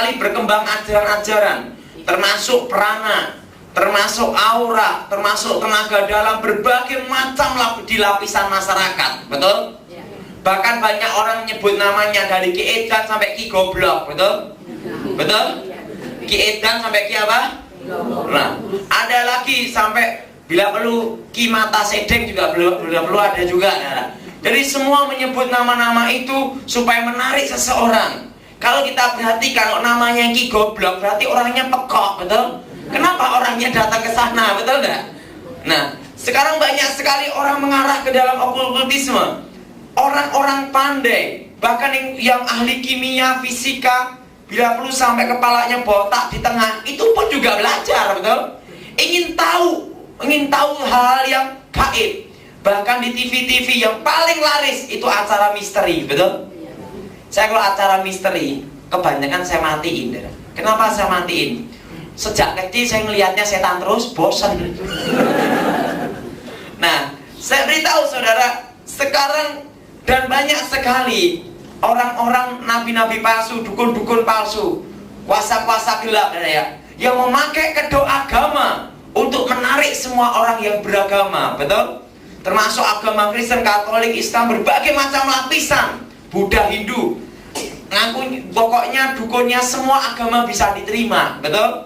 sekali berkembang ajaran-ajaran, termasuk prana, termasuk aura, termasuk tenaga dalam, berbagai macam di lapisan masyarakat, betul? Bahkan banyak orang nyebut namanya dari Ki Edan sampai Ki Goblok, betul? Betul? Ki Edan sampai Ki apa? Nah, ada lagi sampai bila perlu Ki Mata Sedeng juga perlu ada juga. Nah, jadi semua menyebut nama-nama itu supaya menarik seseorang. Kalau kita perhatikan kalau namanya Ki Goblok berarti orangnya pekok, betul? Kenapa orangnya datang ke sana, betul enggak? Nah, sekarang banyak sekali orang mengarah ke dalam okultisme. Orang-orang pandai, bahkan yang ahli kimia, fisika, bila perlu sampai kepalanya botak di tengah, itu pun juga belajar, betul? Ingin tahu hal yang gaib. Bahkan di TV-TV yang paling laris itu acara misteri, betul? Saya kalau acara misteri, kebanyakan saya matiin. Kenapa saya matiin? Sejak kecil saya ngelihatnya setan terus, bosan. Nah, saya beritahu saudara, sekarang dan banyak sekali orang-orang nabi-nabi palsu, dukun-dukun palsu, kuasa-kuasa gelap ya, yang memakai kedok agama untuk menarik semua orang yang beragama, betul? Termasuk agama Kristen, Katolik, Islam, berbagai macam lapisan, Buddha, Hindu. Ngaku pokoknya dukunnya semua agama bisa diterima, betul?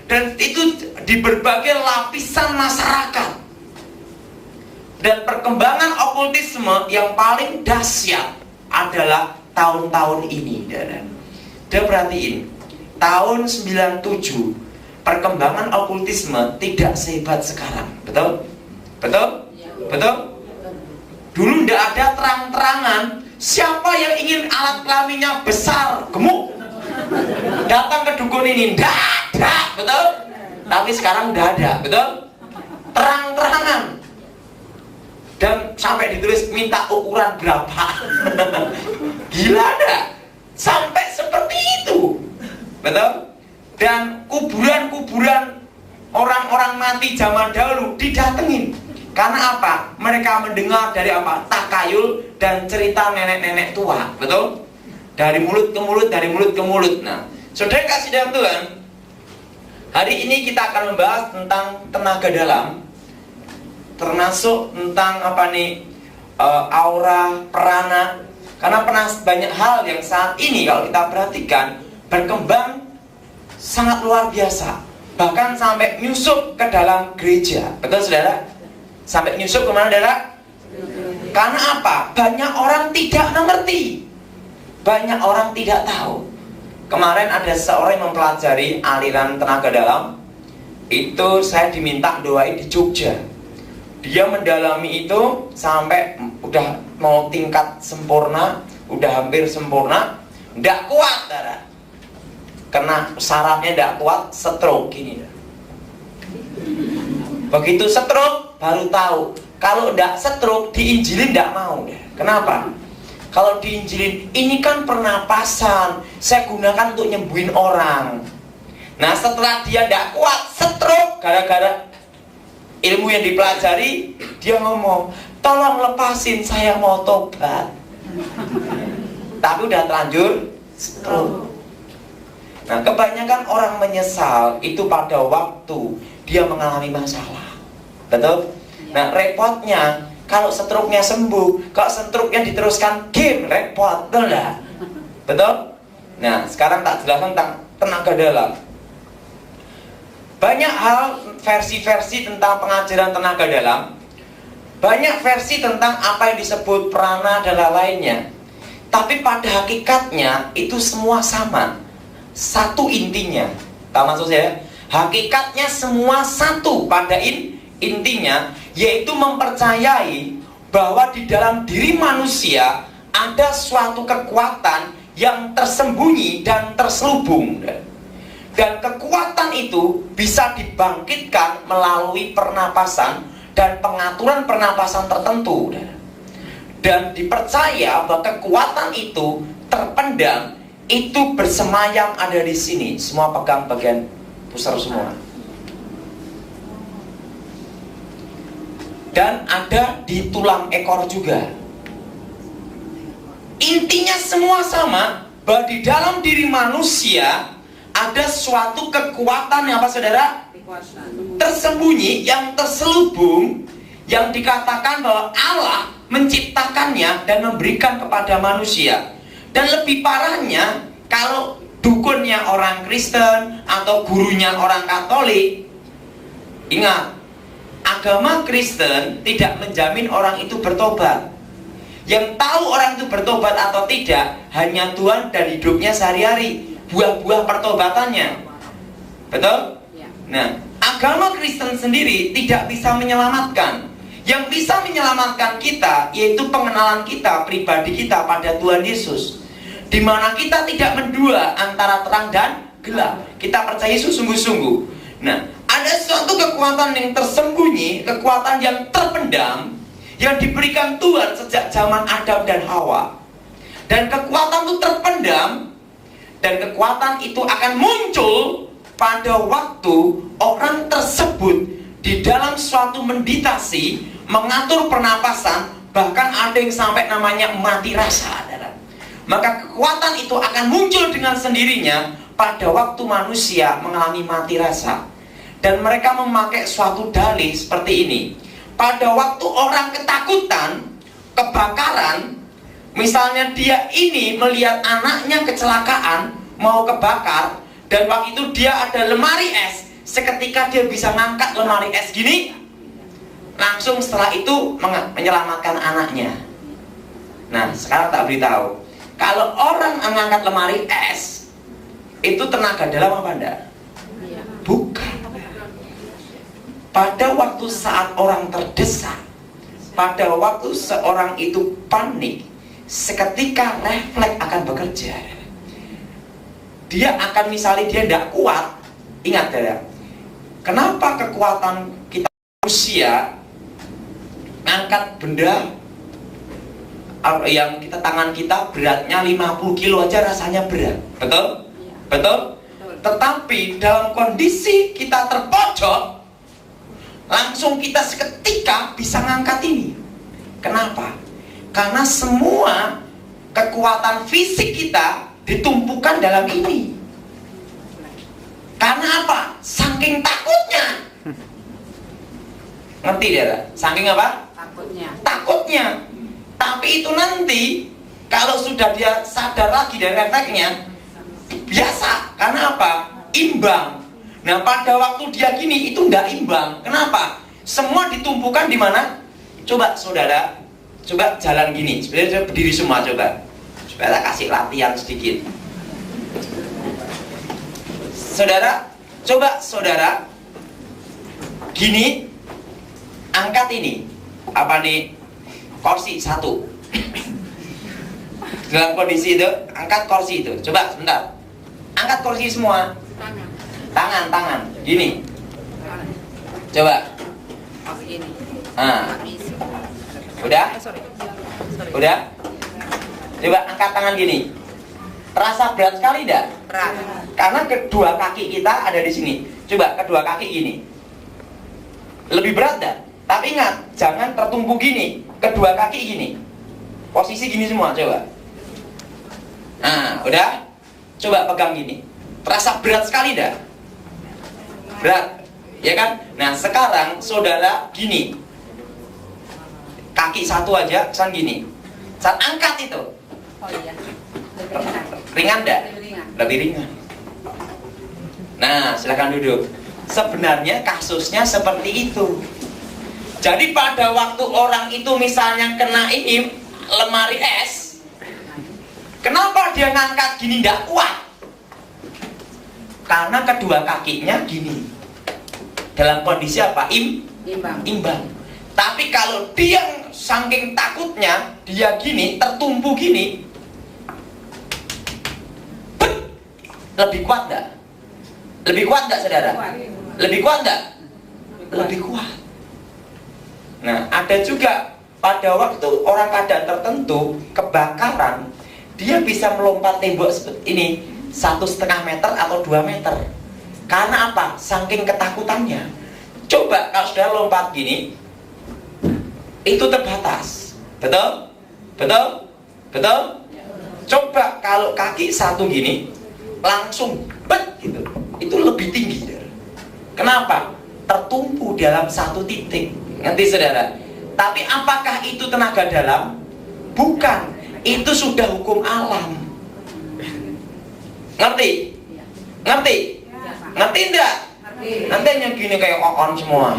Dan itu di berbagai lapisan masyarakat. Dan perkembangan okultisme yang paling dahsyat adalah tahun-tahun ini. Dan perhatiin, tahun 97 perkembangan okultisme tidak sehebat sekarang, betul? Betul? Betul? Dulu tidak ada terang-terangan. Siapa yang ingin alat kelaminnya besar, gemuk, datang ke dukun ini, tidak, betul? Tapi sekarang tidak ada, betul? Terang-terangan. Dan sampai ditulis minta ukuran berapa. Gila ada. Sampai seperti itu, betul? Dan kuburan-kuburan orang-orang mati zaman dahulu didatengin. Karena apa? Mereka mendengar dari apa? Takayul dan cerita nenek-nenek tua, betul? Dari mulut ke mulut, dari mulut ke mulut. Nah, saudara kasih dalam Tuhan, hari ini kita akan membahas tentang tenaga dalam, termasuk tentang apa nih, aura, prana. Karena banyak hal yang saat ini kalau kita perhatikan berkembang sangat luar biasa. Bahkan sampai nyusup ke dalam gereja, betul saudara? Sampai nyusup kemana saudara? Karena apa? Banyak orang tidak mengerti, banyak orang tidak tahu. Kemarin ada seorang yang mempelajari aliran tenaga dalam. Itu saya diminta doain di Jogja. Dia mendalami itu sampai udah mau tingkat sempurna, udah hampir sempurna, nggak kuat, darah. Karena sarafnya nggak kuat, stroke gini. Begitu stroke, baru tahu. Kalau nggak stroke, diinjilin nggak mau. Kenapa? Kalau diinjilin, ini kan pernapasan, saya gunakan untuk nyembuhin orang. Nah, setelah dia nggak kuat, stroke, gara-gara ilmu yang dipelajari, dia ngomong, tolong lepasin, saya mau tobat. Tapi udah terlanjur stroke. Nah, kebanyakan orang menyesal itu pada waktu dia mengalami masalah, betul? Nah, repotnya kalau stroke-nya sembuh, kalau stroke-nya diteruskan game, repot, betul nggak? Betul? Nah, sekarang tak jelaskan tentang tenaga dalam. Banyak hal, versi-versi tentang pengajaran tenaga dalam. Banyak versi tentang apa yang disebut prana dan lainnya. Tapi pada hakikatnya itu semua sama. Satu intinya. Tahu maksud saya? Hakikatnya semua satu pada intinya, yaitu mempercayai bahwa di dalam diri manusia ada suatu kekuatan yang tersembunyi dan terselubung. Dan kekuatan itu bisa dibangkitkan melalui pernapasan dan pengaturan pernapasan tertentu. Dan dipercaya bahwa kekuatan itu terpendam, itu bersemayam ada di sini. Semua pegang bagian pusar semua. Dan ada di tulang ekor juga. Intinya semua sama, bahwa di dalam diri manusia ada suatu kekuatan yang apa saudara? Tersembunyi, yang terselubung, yang dikatakan bahwa Allah menciptakannya dan memberikan kepada manusia. Dan lebih parahnya, kalau dukunnya orang Kristen atau gurunya orang Katolik, ingat, agama Kristen tidak menjamin orang itu bertobat. Yang tahu orang itu bertobat atau tidak hanya Tuhan dan hidupnya sehari-hari, buah-buah pertobatannya. Betul? Nah, agama Kristen sendiri tidak bisa menyelamatkan. Yang bisa menyelamatkan kita yaitu pengenalan kita, pribadi kita pada Tuhan Yesus, di mana kita tidak mendua antara terang dan gelap. Kita percaya Yesus sungguh-sungguh. Nah, ada suatu kekuatan yang tersembunyi, kekuatan yang terpendam, yang diberikan Tuhan sejak zaman Adam dan Hawa. Dan kekuatan itu terpendam, dan kekuatan itu akan muncul pada waktu orang tersebut di dalam suatu meditasi, mengatur pernapasan, bahkan ada yang sampai namanya mati rasa. Maka kekuatan itu akan muncul dengan sendirinya pada waktu manusia mengalami mati rasa. Dan mereka memakai suatu dalih seperti ini. Pada waktu orang ketakutan, kebakaran, misalnya dia ini melihat anaknya kecelakaan, mau kebakar, dan waktu itu dia ada lemari es, seketika dia bisa ngangkat lemari es gini, langsung setelah itu menyelamatkan anaknya. Nah, sekarang tak beritahu, kalau orang mengangkat lemari es, itu tenaga dalam apa enggak? Bukan. Pada waktu saat orang terdesak, pada waktu seorang itu panik, seketika refleks akan bekerja. Dia akan, misalnya dia tidak kuat, ingat ya, kenapa kekuatan kita manusia angkat benda yang kita, tangan kita beratnya 50 kilo aja rasanya berat, betul? Betul? Tetapi dalam kondisi kita terpojok, langsung kita seketika bisa ngangkat ini. Kenapa? Karena semua kekuatan fisik kita ditumpukan dalam ini. Karena apa? Saking takutnya. Ngerti dia? Saking apa? Takutnya. Tapi itu nanti kalau sudah dia sadar lagi dari refleksnya, biasa. Karena apa? Imbang. Nah, pada waktu dia gini itu tidak imbang. Kenapa? Semua ditumpukan di mana? Coba saudara, coba jalan gini. Sebenarnya berdiri semua coba. Supaya kita kasih latihan sedikit. Saudara, coba saudara gini, angkat ini. Apa nih? Kursi satu. Dalam kondisi itu, angkat kursi itu. Coba sebentar. Angkat kursi semua. Tangan, gini. Coba. Nah. Udah? Udah? Coba angkat tangan gini. Terasa berat sekali tidak? Berat. Karena kedua kaki kita ada di sini. Coba kedua kaki gini. Lebih berat tidak? Tapi ingat, jangan tertumpu gini. Kedua kaki gini. Posisi gini semua, coba. Nah, udah? Coba pegang gini. Terasa berat sekali tidak? Berat, ya kan? Nah, sekarang saudara gini. Kaki satu aja, kesan gini. Saat angkat itu. Oh iya. Lebih ringan. Ringan enggak? Lebih ringan. Lebih ringan. Nah, silakan duduk. Sebenarnya kasusnya seperti itu. Jadi pada waktu orang itu misalnya kena ini lemari es, kenapa dia ngangkat gini enggak kuat? Karena kedua kakinya gini. Dalam kondisi apa? Imbang. Tapi kalau dia saking takutnya, dia gini, tertumpu gini, lebih kuat enggak? Lebih kuat enggak, saudara? Lebih kuat enggak? Lebih kuat. Nah, ada juga pada waktu orang keadaan tertentu, kebakaran, dia bisa melompat tembok seperti ini, 1,5 meter atau 2 meter. Karena apa? Saking ketakutannya. Coba kalau sudah lompat gini, itu terbatas. Betul? Betul? Betul? Coba kalau kaki satu gini, langsung bet gitu. Itu lebih tinggi. Kenapa? Tertumpu dalam satu titik. Ngerti saudara? Tapi apakah itu tenaga dalam? Bukan. Itu sudah hukum alam. Ngerti? Ngerti? Ngerti enggak? Nanti yang gini kayak kokon semua.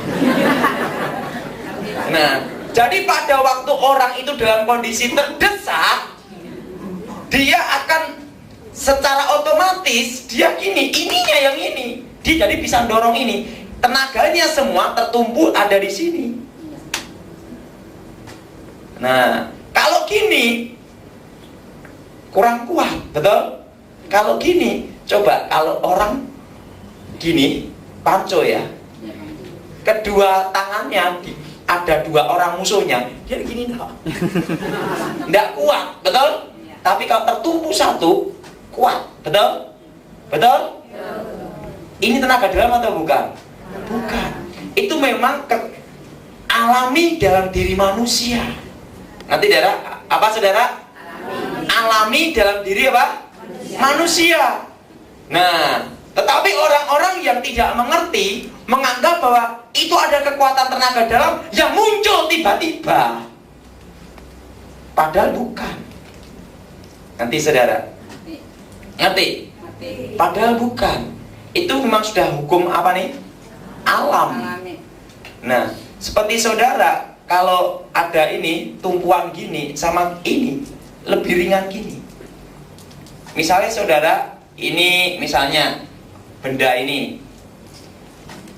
Nah, jadi pada waktu orang itu dalam kondisi terdesak, dia akan secara otomatis dia gini, ininya yang ini. Dia jadi bisa dorong ini. Tenaganya semua tertumpu ada di sini. Nah, kalau gini kurang kuat, betul? Kalau gini, coba kalau orang gini, panco ya, kedua tangannya ada dua orang musuhnya, dia gini enggak kuat, betul? Tapi kalau tertumpu satu, kuat, betul? Betul? Ini tenaga dalam atau bukan? Bukan. Itu memang alami dalam diri manusia. Nanti saudara, apa saudara? Alami dalam diri apa? Manusia. Nah, tetapi orang-orang yang tidak mengerti menganggap bahwa itu ada kekuatan tenaga dalam yang muncul tiba-tiba. Padahal bukan. Nanti saudara, ngerti? Padahal bukan. Itu memang sudah hukum apa nih? Alam. Nah, seperti saudara, kalau ada ini tumpuan gini sama ini lebih ringan gini. Misalnya saudara, ini misalnya benda ini,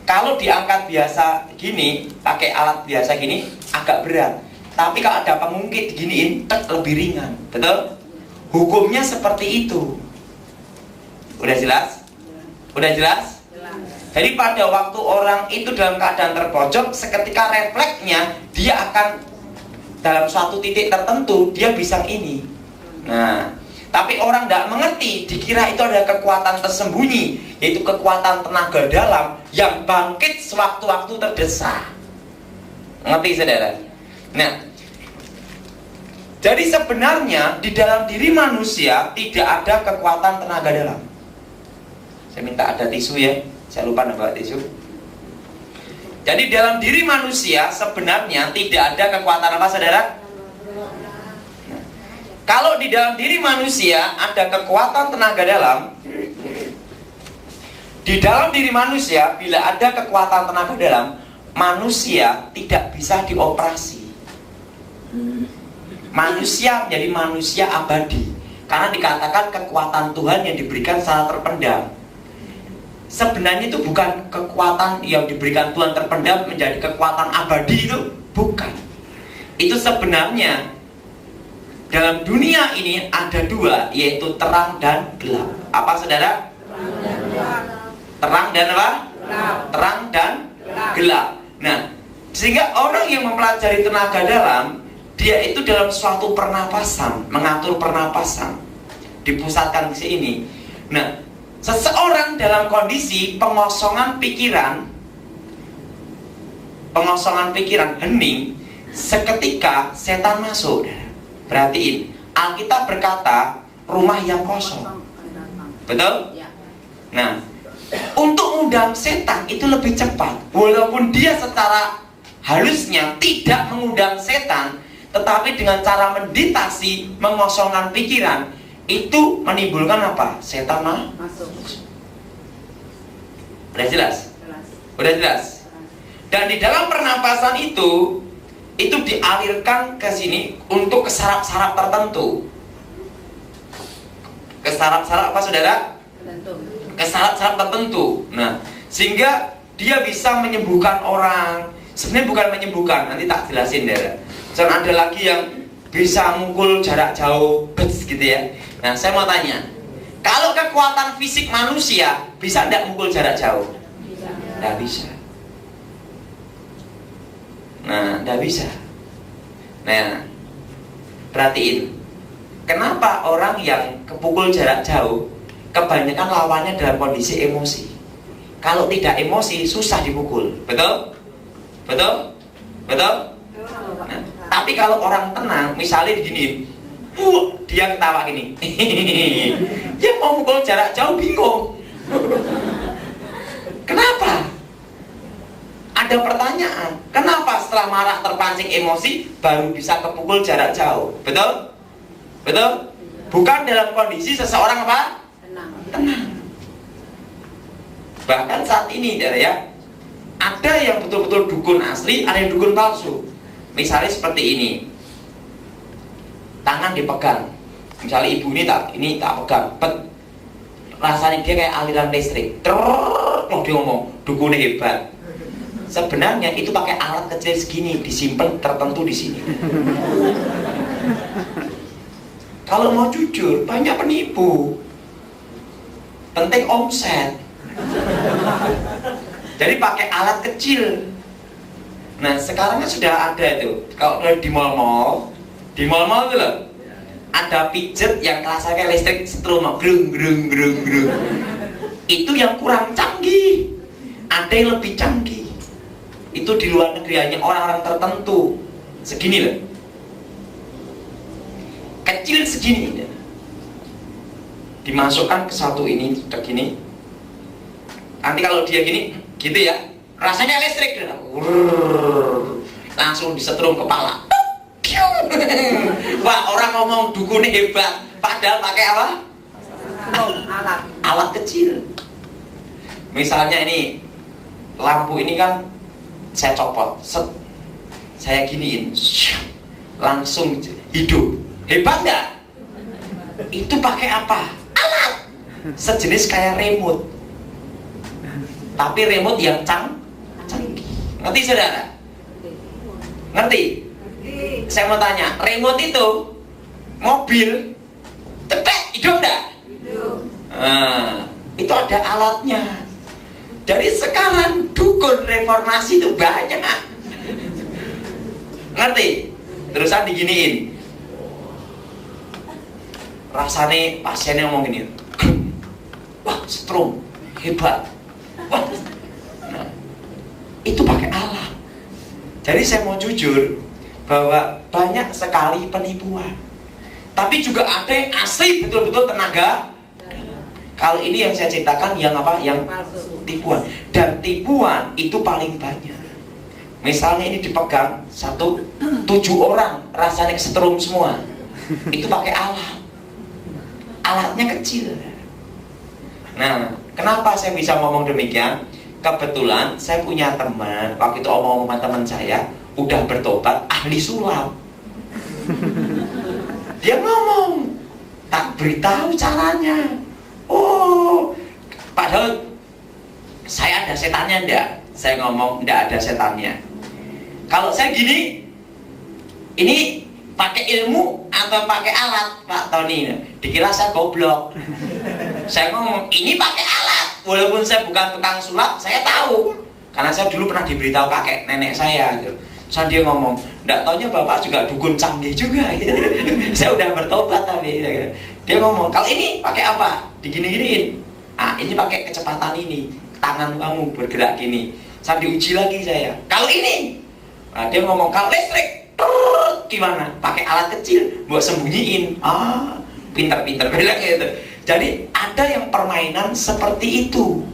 kalau diangkat biasa gini, pakai alat biasa gini agak berat. Tapi kalau ada pengungkit diginiin, lebih ringan, betul? Hukumnya seperti itu. Udah jelas? Udah jelas? Jadi pada waktu orang itu dalam keadaan terpojok, seketika refleksnya dia akan dalam suatu titik tertentu dia bisa ini. Nah, tapi orang tidak mengerti, dikira itu ada kekuatan tersembunyi, yaitu kekuatan tenaga dalam yang bangkit sewaktu-waktu terdesak. Ngerti saudara? Nah, jadi sebenarnya di dalam diri manusia tidak ada kekuatan tenaga dalam. Saya minta ada tisu ya, saya lupa nambah tisu. Jadi dalam diri manusia sebenarnya tidak ada kekuatan apa saudara? Nah, kalau di dalam diri manusia ada kekuatan tenaga dalam, di dalam diri manusia bila ada kekuatan tenaga dalam, manusia tidak bisa dioperasi. Manusia menjadi manusia abadi karena dikatakan kekuatan Tuhan yang diberikan secara terpendam. Sebenarnya itu bukan kekuatan yang diberikan Tuhan terpendam menjadi kekuatan abadi, itu bukan. Itu sebenarnya dalam dunia ini ada dua, yaitu terang dan gelap. Apa saudara? Terang dan apa? Terang dan gelap. Nah, sehingga orang yang mempelajari tenaga dalam, dia itu dalam suatu pernapasan, mengatur pernapasan, dipusatkan ke sini. Nah, seseorang dalam kondisi pengosongan pikiran, hening, seketika setan masuk. Perhatiin, Alkitab berkata rumah yang kosong, betul? Nah, untuk mengundang setan itu lebih cepat. Walaupun dia secara halusnya tidak mengundang setan, tetapi dengan cara meditasi, mengosongkan pikiran, itu menimbulkan apa? Setan masuk. Udah jelas? Udah jelas? Dan di dalam pernapasan itu dialirkan ke sini untuk ke saraf-saraf tertentu. Ke saraf-saraf apa saudara? Ke saraf-saraf tertentu. Nah, sehingga dia bisa menyembuhkan orang. Sebenarnya bukan menyembuhkan, nanti tak jelasin deh. Dan ada lagi yang bisa mukul jarak jauh, gitu ya. Nah, saya mau tanya, kalau kekuatan fisik manusia bisa tidak mukul jarak jauh? Tidak bisa. Nah, tidak bisa. Nah, perhatiin, kenapa orang yang kepukul jarak jauh kebanyakan lawannya dalam kondisi emosi? Kalau tidak emosi susah dipukul, betul? Betul? Betul? Nah, tapi kalau orang tenang, misalnya begini, dia ketawa gini, dia mau mukul jarak jauh bingung. Kenapa? Ada pertanyaan, kenapa setelah marah terpancing emosi baru bisa kepukul jarak jauh? Betul? Betul? Bukan dalam kondisi seseorang apa? Tenang. Bahkan saat ini ya, ada yang betul-betul dukun asli, ada yang dukun palsu. Misalnya seperti ini, tangan dipegang. Misalnya ibu ini tak pegang, rasanya dia kayak aliran listrik. Mau dia ngomong, dukunnya hebat. Sebenarnya itu pakai alat kecil segini, disimpan tertentu di sini. Kalau mau jujur, banyak penipu. Penting omset. Jadi pakai alat kecil. Nah, sekarang sudah ada itu. Kalau di mall-mall itu loh, ada pijet yang rasanya listrik setrum, grung grung grung grung. Itu yang kurang canggih. Ada yang lebih canggih. Itu di luar negeri hanya orang-orang tertentu. Segini loh. Kecil segini. Dimasukkan ke satu ini, begini. Nanti kalau dia gini, gitu ya. Rasanya listrik. Langsung disetrum kepala. Wah, orang ngomong dukun hebat, padahal pakai apa? Alat kecil. Misalnya ini lampu ini kan saya copot, saya giniin, langsung hidup. Hebat nggak? Itu pakai apa? Alat sejenis kayak remote, tapi remote yang canggih. Ngerti saudara? Ngerti? Saya mau tanya, remote itu mobil cepet hidup enggak? Nah, itu ada alatnya. Jadi sekarang dukun reformasi itu banyak. Ngerti? Terusan diginiin. Rasanya pasiennya ngomong gini, wah setrum, hebat. Wah. Nah, itu pakai alat. Jadi saya mau jujur bahwa banyak sekali penipuan, tapi juga ada yang asli betul-betul tenaga. Kalau ini yang saya ceritakan yang apa? Yang tipuan. Dan tipuan itu paling banyak. Misalnya ini dipegang 7 orang, rasanya kesetrum semua. Itu pakai alat. Alatnya kecil. Nah, kenapa saya bisa ngomong demikian? Kebetulan saya punya teman, waktu itu omong sama teman saya, udah bertobat, ahli sulap. Dia ngomong, tak beritahu caranya. Oh, padahal saya ada setannya enggak? Saya ngomong enggak ada setannya. Kalau saya gini, ini pakai ilmu atau pakai alat, Pak Tony? Dikira saya goblok. Saya ngomong ini pakai alat, walaupun saya bukan tukang sulap, saya tahu karena saya dulu pernah diberitahu kakek nenek saya. Gitu. Saya dia ngomong, enggak taunya bapak juga dukun canggih juga. Gitu. Saya udah bertobat tadi. Dia ngomong, kalau ini pakai apa? Digini-giniin. Ah, ini pakai kecepatan ini, tangan kamu bergerak gini. Saya diuji lagi saya. Kalau ini, nah, dia ngomong kalau listrik, gimana? Pakai alat kecil, buat sembunyiin. Ah, pinter-pinter bilang gitu. Jadi ada yang permainan seperti itu.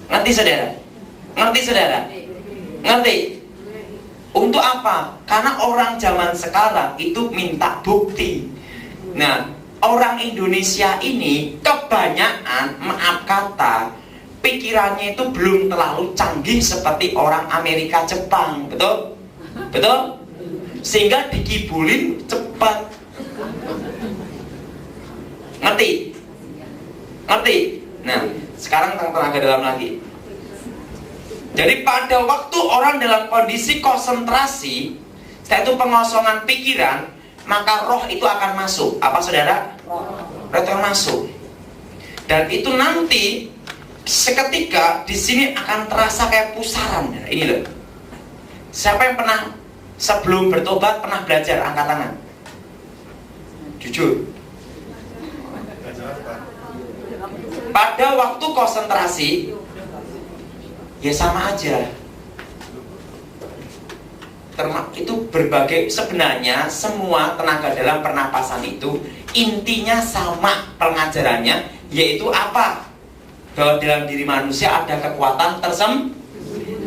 Ngerti saudara? Ngerti saudara? Ngerti? Untuk apa? Karena orang zaman sekarang itu minta bukti. Nah, orang Indonesia ini kebanyakan, maaf kata, pikirannya itu belum terlalu canggih seperti orang Amerika, Jepang. Betul? Betul? Sehingga dikibulin cepat. Ngerti? Ngerti? Nah, sekarang tentang tenaga dalam lagi. Jadi pada waktu orang dalam kondisi konsentrasi, yaitu pengosongan pikiran, maka roh itu akan masuk. Apa saudara? Roh itu akan masuk. Dan itu nanti seketika di sini akan terasa kayak pusaran. Ini loh. Siapa yang pernah sebelum bertobat pernah belajar? Angkat tangan. Jujur. Pada waktu konsentrasi, ya sama aja. Itu berbagai, sebenarnya semua tenaga dalam pernapasan itu intinya sama pengajarannya, yaitu apa? Bahwa dalam diri manusia ada kekuatan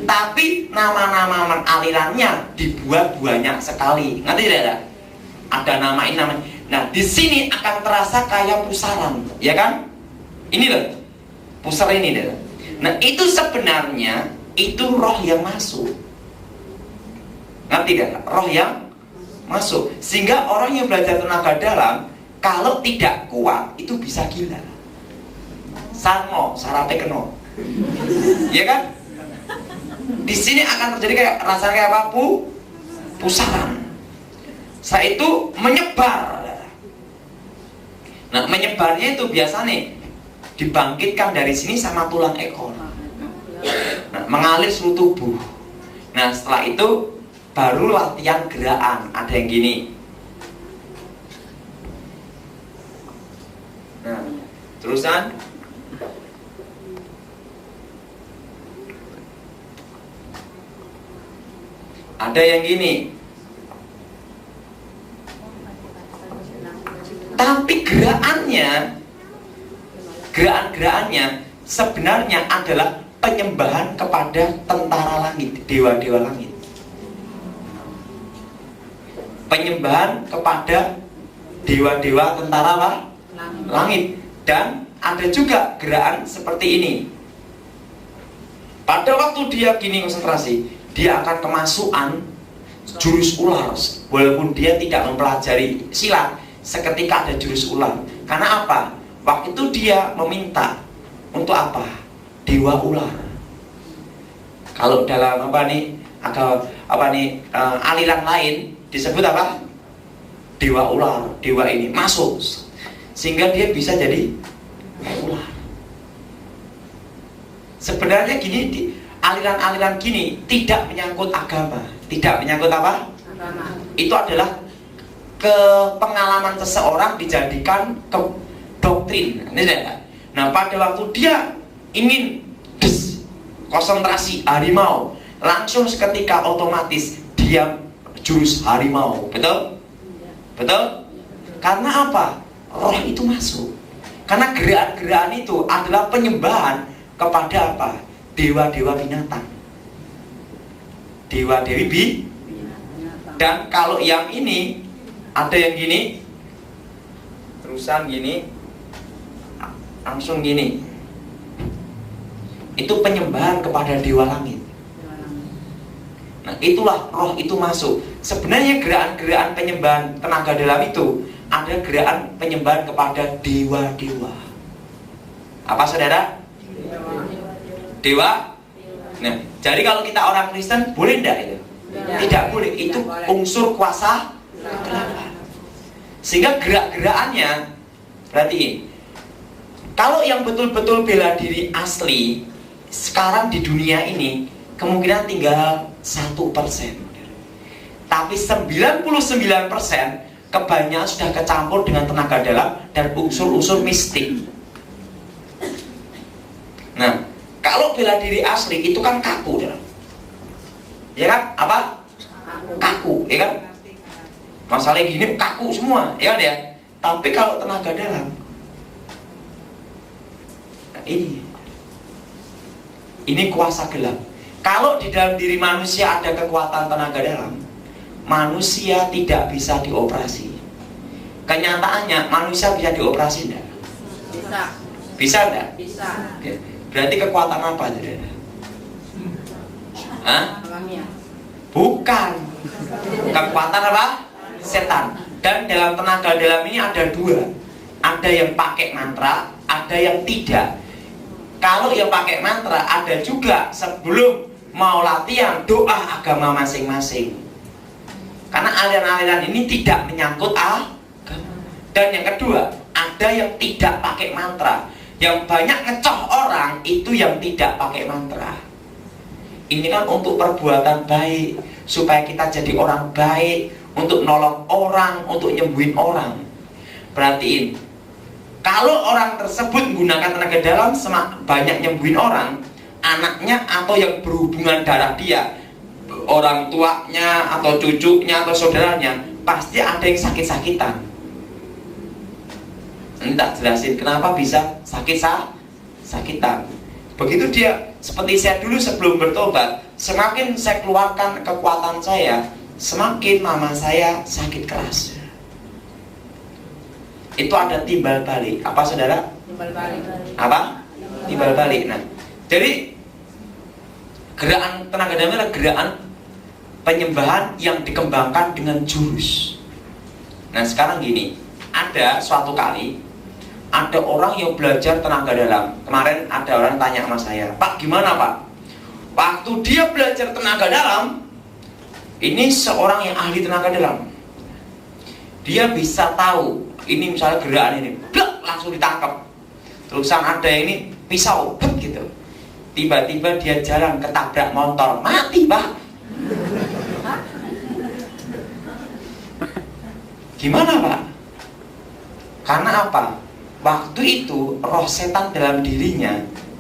tapi nama-nama alirannya dibuat banyak sekali. Ngerti tidak? Ada nama ini namanya. Nah, di sini akan terasa kayak pusaran, ya kan? Ini loh, pusar ini deh. Nah, itu sebenarnya itu roh yang masuk. Ngerti tidak? Roh yang masuk. Sehingga orang yang belajar tenaga dalam, kalau tidak kuat itu bisa gila. Sango, sarate keno. Ya kan? Di sini akan terjadi kayak rasanya kayak apa? Pusaran. Setelah itu menyebar. Nah, menyebarnya itu biasa nih dibangkitkan dari sini sama tulang ekor. Nah, mengalir seluruh tubuh. Nah, setelah itu baru latihan gerakan. Ada yang gini. Nah, terusan. Ada yang gini. Tapi gerakannya sebenarnya adalah penyembahan kepada tentara langit, dewa-dewa langit. Penyembahan kepada dewa-dewa tentara apa? Langit. Dan ada juga gerakan seperti ini. Pada waktu dia gini konsentrasi, dia akan kemasukan jurus ular, walaupun dia tidak mempelajari silat. Seketika ada jurus ular. Karena apa? Waktu itu dia meminta untuk apa? Dewa ular. Kalau dalam aliran lain disebut apa? Dewa ular. Dewa ini masuk sehingga dia bisa jadi ular. Sebenarnya gini, aliran-aliran gini tidak menyangkut agama. Tidak menyangkut apa? Agama. Itu adalah pengalaman seseorang dijadikan ke doktrin. Nah, pada waktu dia ingin konsentrasi harimau, langsung seketika otomatis dia jurus harimau. Betul? Betul? Karena apa? Roh itu masuk. Karena gerakan-gerakan itu adalah penyembahan kepada apa? Dewa-dewa binatang. Dewa-dewi dan kalau yang ini ada yang gini, terusan gini, langsung gini. Itu penyembahan kepada dewa langit. Nah, itulah roh itu masuk. Sebenarnya gerakan-gerakan penyembahan tenaga dalam itu ada gerakan penyembahan kepada dewa-dewa. Apa saudara? Dewa. Nah, jadi kalau kita orang Kristen boleh enggak itu? Tidak boleh. Itu unsur kuasa. Sehingga gerak-gerakannya, perhatiin, kalau yang betul-betul bela diri asli sekarang di dunia ini kemungkinan tinggal 1%. Tapi 99% kebanyakan sudah kecampur dengan tenaga dalam dan unsur-unsur mistik. Nah, kalau bela diri asli itu kan kaku, ya kan? Apa? Kaku, ya kan? Masalahnya gini kaku semua, ya kan ya. Tapi kalau tenaga dalam, nah ini kuasa gelap. Kalau di dalam diri manusia ada kekuatan tenaga dalam, manusia tidak bisa dioperasi. Kenyataannya manusia bisa dioperasi enggak? Bisa. Bisa enggak? Bisa. Berarti kekuatan apa saudara? Hah? Bukan. Kekuatan apa? Setan. Dan dalam tenaga dalam ini ada dua. Ada yang pakai mantra, ada yang tidak. Kalau yang pakai mantra ada juga sebelum mau latihan doa agama masing-masing. Karena aliran-aliran ini tidak menyangkut agama. Dan yang kedua, ada yang tidak pakai mantra. Yang banyak ngecoh orang itu yang tidak pakai mantra. Ini kan untuk perbuatan baik, supaya kita jadi orang baik, untuk nolong orang, untuk nyembuhin orang. Perhatiin, kalau orang tersebut menggunakan tenaga dalam banyak nyembuhin orang, anaknya atau yang berhubungan darah dia, orang tuanya atau cucunya atau saudaranya, pasti ada yang sakit-sakitan. Enggak jelasin kenapa bisa sakitan. Begitu dia, seperti saya dulu sebelum bertobat, semakin saya keluarkan kekuatan saya, semakin mama saya sakit keras. Itu ada timbal balik. Apa saudara? Timbal balik. Apa? Timbal balik. Nah, jadi gerakan tenaga dalam adalah gerakan penyembahan yang dikembangkan dengan jurus. Nah sekarang gini, ada suatu kali ada orang yang belajar tenaga dalam. Kemarin ada orang tanya sama saya, Pak gimana Pak? Waktu dia belajar tenaga dalam, ini seorang yang ahli tenaga dalam, dia bisa tahu ini misalnya gerakan ini, blak, langsung ditangkap. Terusan ada ini pisau, gitu. Tiba-tiba dia jalan ketabrak motor, mati Pak. Gimana Pak? Karena apa? Waktu itu roh setan dalam dirinya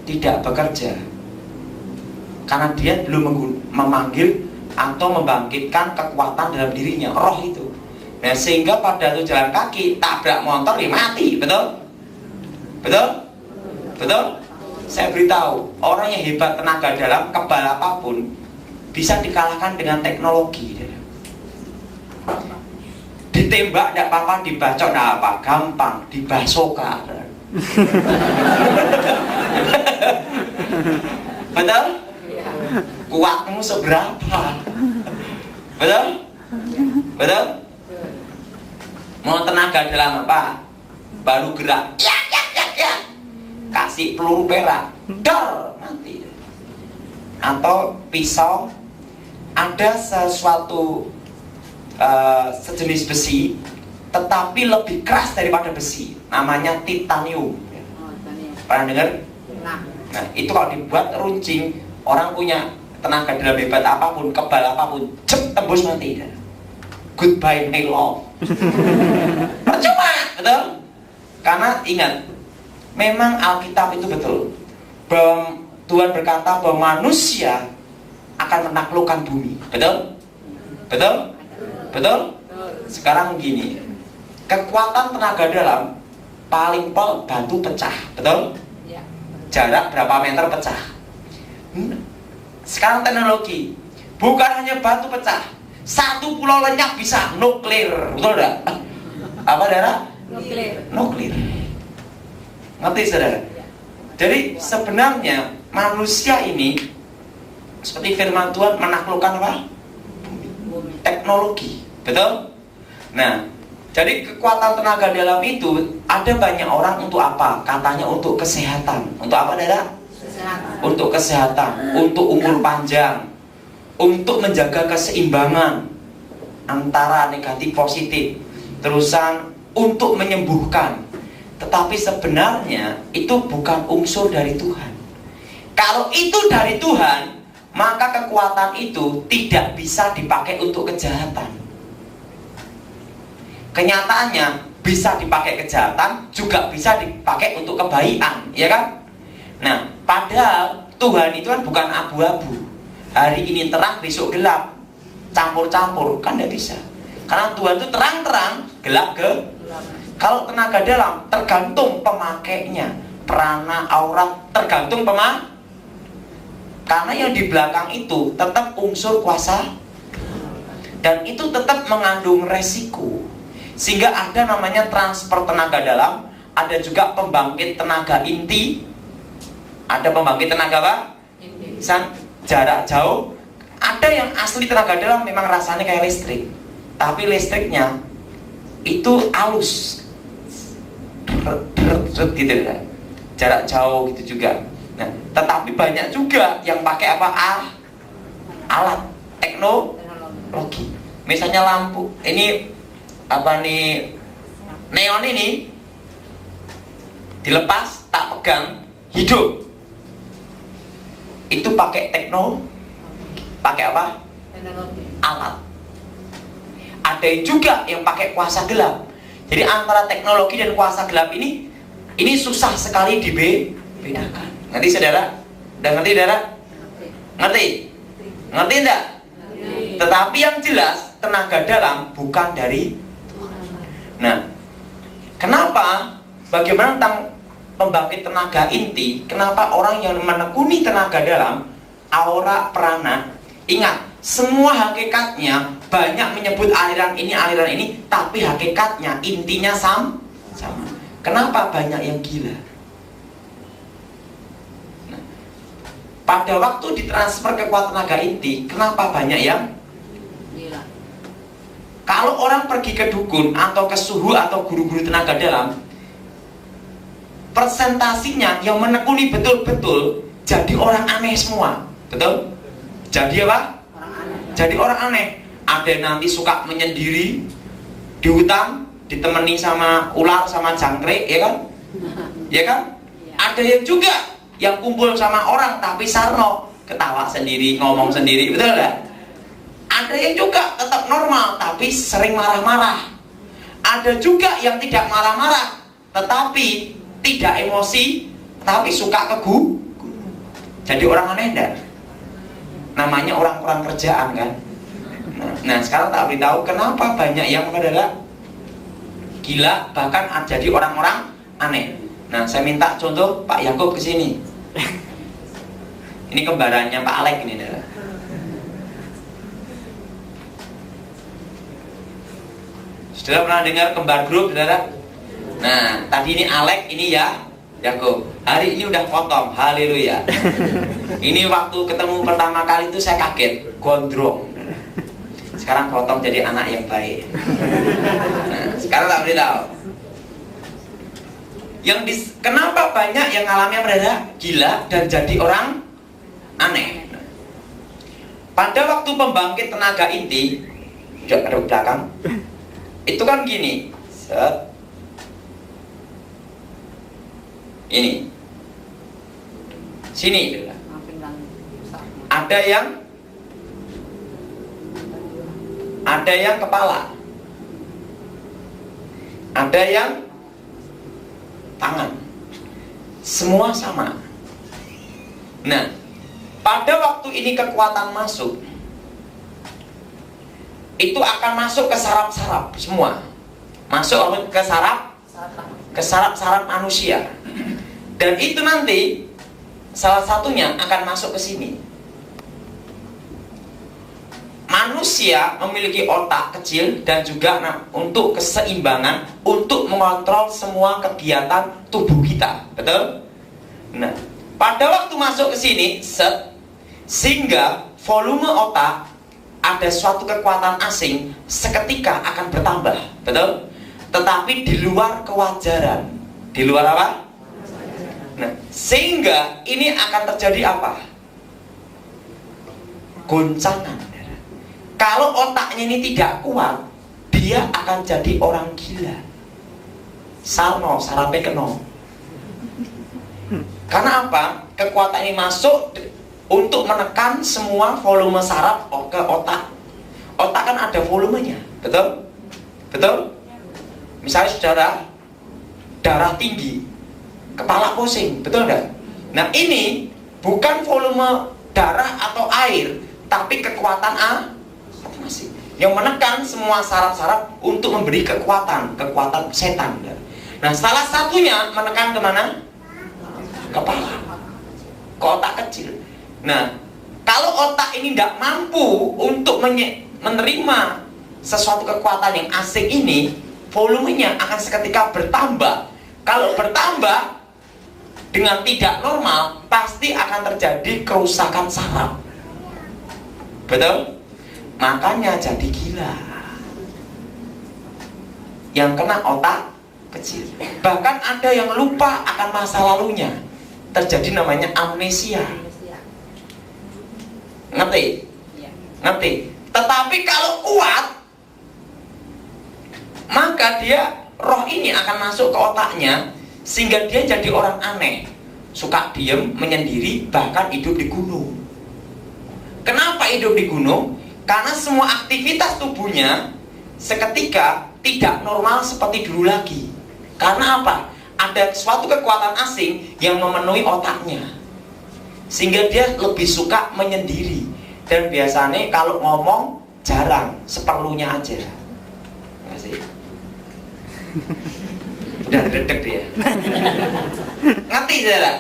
tidak bekerja, karena dia belum memanggil atau membangkitkan kekuatan dalam dirinya, roh itu. Nah sehingga pada itu jalan kaki, tabrak motor, dia mati. Betul? Betul? Betul? Saya beritahu, orang yang hebat tenaga dalam, kebal apapun, bisa dikalahkan dengan teknologi. Ditembak tidak apa-apa, dibacok tidak apa, gampang, dibasoka. Betul? Kuatmu seberapa? Betul? Betul? Mau tenaga dalam apa? Baru gerak, ya. Kasih peluru perak, dor, mati. Atau pisau, ada sesuatu sejenis besi tetapi lebih keras daripada besi, namanya titanium. Pernah dengar? Nah itu kalau dibuat runcing, orang punya tenaga dalam hebat apapun, kebal apapun, tembus mati. Goodbye my love. Percuma, betul? Karena ingat, memang Alkitab itu betul bahwa Tuhan berkata bahwa manusia akan menaklukkan bumi. Betul? Betul? Betul? Sekarang gini, kekuatan tenaga dalam paling pol batu pecah. Betul? Jarak berapa meter pecah. Sekarang teknologi, bukan hanya batu pecah, satu pulau lenyap bisa nuklir. Betul tidak? Apa darah? Nuklir. Ngerti saudara? Jadi sebenarnya manusia ini seperti firman Tuhan menaklukkan apa? Teknologi. Betul? Nah, jadi kekuatan tenaga dalam itu ada banyak orang untuk apa? Katanya untuk kesehatan. Untuk apa darah? Kesehatan. Untuk kesehatan, untuk umur panjang, untuk menjaga keseimbangan antara negatif positif, terusan untuk menyembuhkan. Tetapi sebenarnya itu bukan unsur dari Tuhan. Kalau itu dari Tuhan, maka kekuatan itu tidak bisa dipakai untuk kejahatan. Kenyataannya bisa dipakai kejahatan, juga bisa dipakai untuk kebaikan, ya kan? Nah, padahal Tuhan itu kan bukan abu-abu. Hari ini terang, besok gelap, campur-campur, kan tidak bisa. Karena Tuhan itu terang-terang, gelap gelap. Kalau tenaga dalam tergantung pemakainya, prana, aura, tergantung pemak. Karena yang di belakang itu tetap unsur kuasa, dan itu tetap mengandung resiko. Sehingga ada namanya transfer tenaga dalam, ada juga pembangkit tenaga inti, ada pembangkit tenaga apa? Jarak jauh. Ada yang asli tenaga dalam memang rasanya kayak listrik, tapi listriknya itu halus, gitu ya. Jarak jauh gitu juga. Nah, tetapi banyak juga yang pakai apa? Alat teknologi. Misalnya lampu. Ini apa nih, neon ini dilepas, tak pegang, hidup. Itu pakai teknologi. Pakai apa? Alat. Ada juga yang pakai kuasa gelap. Jadi antara teknologi dan kuasa gelap ini susah sekali dibedakan. Ngerti saudara? Udah ngerti saudara? Ngerti? Ngerti enggak? Tetapi yang jelas tenaga dalam bukan dari. Nah, kenapa bagaimana tentang pembangkit tenaga inti? Kenapa orang yang menekuni tenaga dalam, aura prana? Ingat, semua hakikatnya banyak menyebut aliran ini, tapi hakikatnya intinya sama. Kenapa banyak yang gila? Nah, pada waktu ditransfer kekuatan tenaga inti, kenapa banyak yang Gila. Kalau orang pergi ke dukun atau ke suhu atau guru-guru tenaga dalam, persentasinya yang menekuni betul-betul jadi orang aneh semua. Betul? Jadi apa? Orang aneh. Jadi orang aneh. Ada yang nanti suka menyendiri di hutan, ditemani sama ular sama jangkrik, ya kan? Ya kan? Iya. Ada yang juga yang kumpul sama orang tapi sarno, ketawa sendiri, ngomong sendiri, betul nggak? Ada yang juga tetap normal tapi sering marah-marah. Ada juga yang tidak marah-marah tetapi tidak emosi tapi suka kegu. Jadi orang aneh enggak? Namanya orang kurang kerjaan kan? Nah sekarang tak beritahu kenapa banyak yang adalah gila, bahkan jadi orang-orang aneh. Nah saya minta contoh Pak Yakub ke sini. Ini kembarannya Pak Alek ini adalah. Sudah pernah dengar kembar grup, saudara? Nah, tadi ini Alek, ini ya Yakub. Hari ini udah potong, haleluya. Ini waktu ketemu pertama kali itu saya kaget, gondrong. Sekarang potong jadi anak yang baik. Nah, sekarang tak beritahu. Kenapa banyak yang alami adalah gila dan jadi orang aneh? Pada waktu pembangkit tenaga inti, ada belakang. Itu kan gini, ini, sini, ada yang kepala, ada yang tangan, semua sama. Nah, pada waktu ini kekuatan masuk, itu akan masuk ke saraf-saraf semua, masuk ke saraf manusia, dan itu nanti salah satunya akan masuk ke sini. Manusia memiliki otak kecil dan juga untuk keseimbangan, untuk mengontrol semua kegiatan tubuh kita, betul? Nah, pada waktu masuk ke sini, sehingga volume otak, ada suatu kekuatan asing seketika akan bertambah, betul? Tetapi di luar kewajaran. Di luar apa? Nah, sehingga ini akan terjadi apa? Goncangan. Kalau otaknya ini tidak kuat, dia akan jadi orang gila. Sarno, sarapnya keno. Karena apa? Kekuatan ini masuk untuk menekan semua volume saraf ke otak. Otak kan ada volumenya, betul? Betul? Misalnya saudara, darah tinggi, kepala pusing, betul enggak? Nah ini bukan volume darah atau air, tapi kekuatan masih yang menekan semua saraf-saraf untuk memberi kekuatan setan. Nah salah satunya menekan kemana? Kepala, ke otak kecil. Nah, kalau otak ini tidak mampu untuk menerima sesuatu kekuatan yang asing ini, volumenya akan seketika bertambah. Kalau bertambah dengan tidak normal, pasti akan terjadi kerusakan saraf. Betul? Makanya jadi gila. Yang kena otak kecil. Bahkan ada yang lupa akan masa lalunya. Terjadi namanya amnesia. Ngerti? Ngerti? Tetapi kalau kuat, maka dia, roh ini akan masuk ke otaknya, sehingga dia jadi orang aneh, suka diem, menyendiri, bahkan hidup di gunung. Kenapa hidup di gunung? Karena semua aktivitas tubuhnya seketika tidak normal seperti dulu lagi. Karena apa? Ada suatu kekuatan asing yang memenuhi otaknya, sehingga dia lebih suka menyendiri. Dan biasanya kalau ngomong jarang, seperlunya aja. Terima kasih. Udah dedek dia. Ngerti saudara?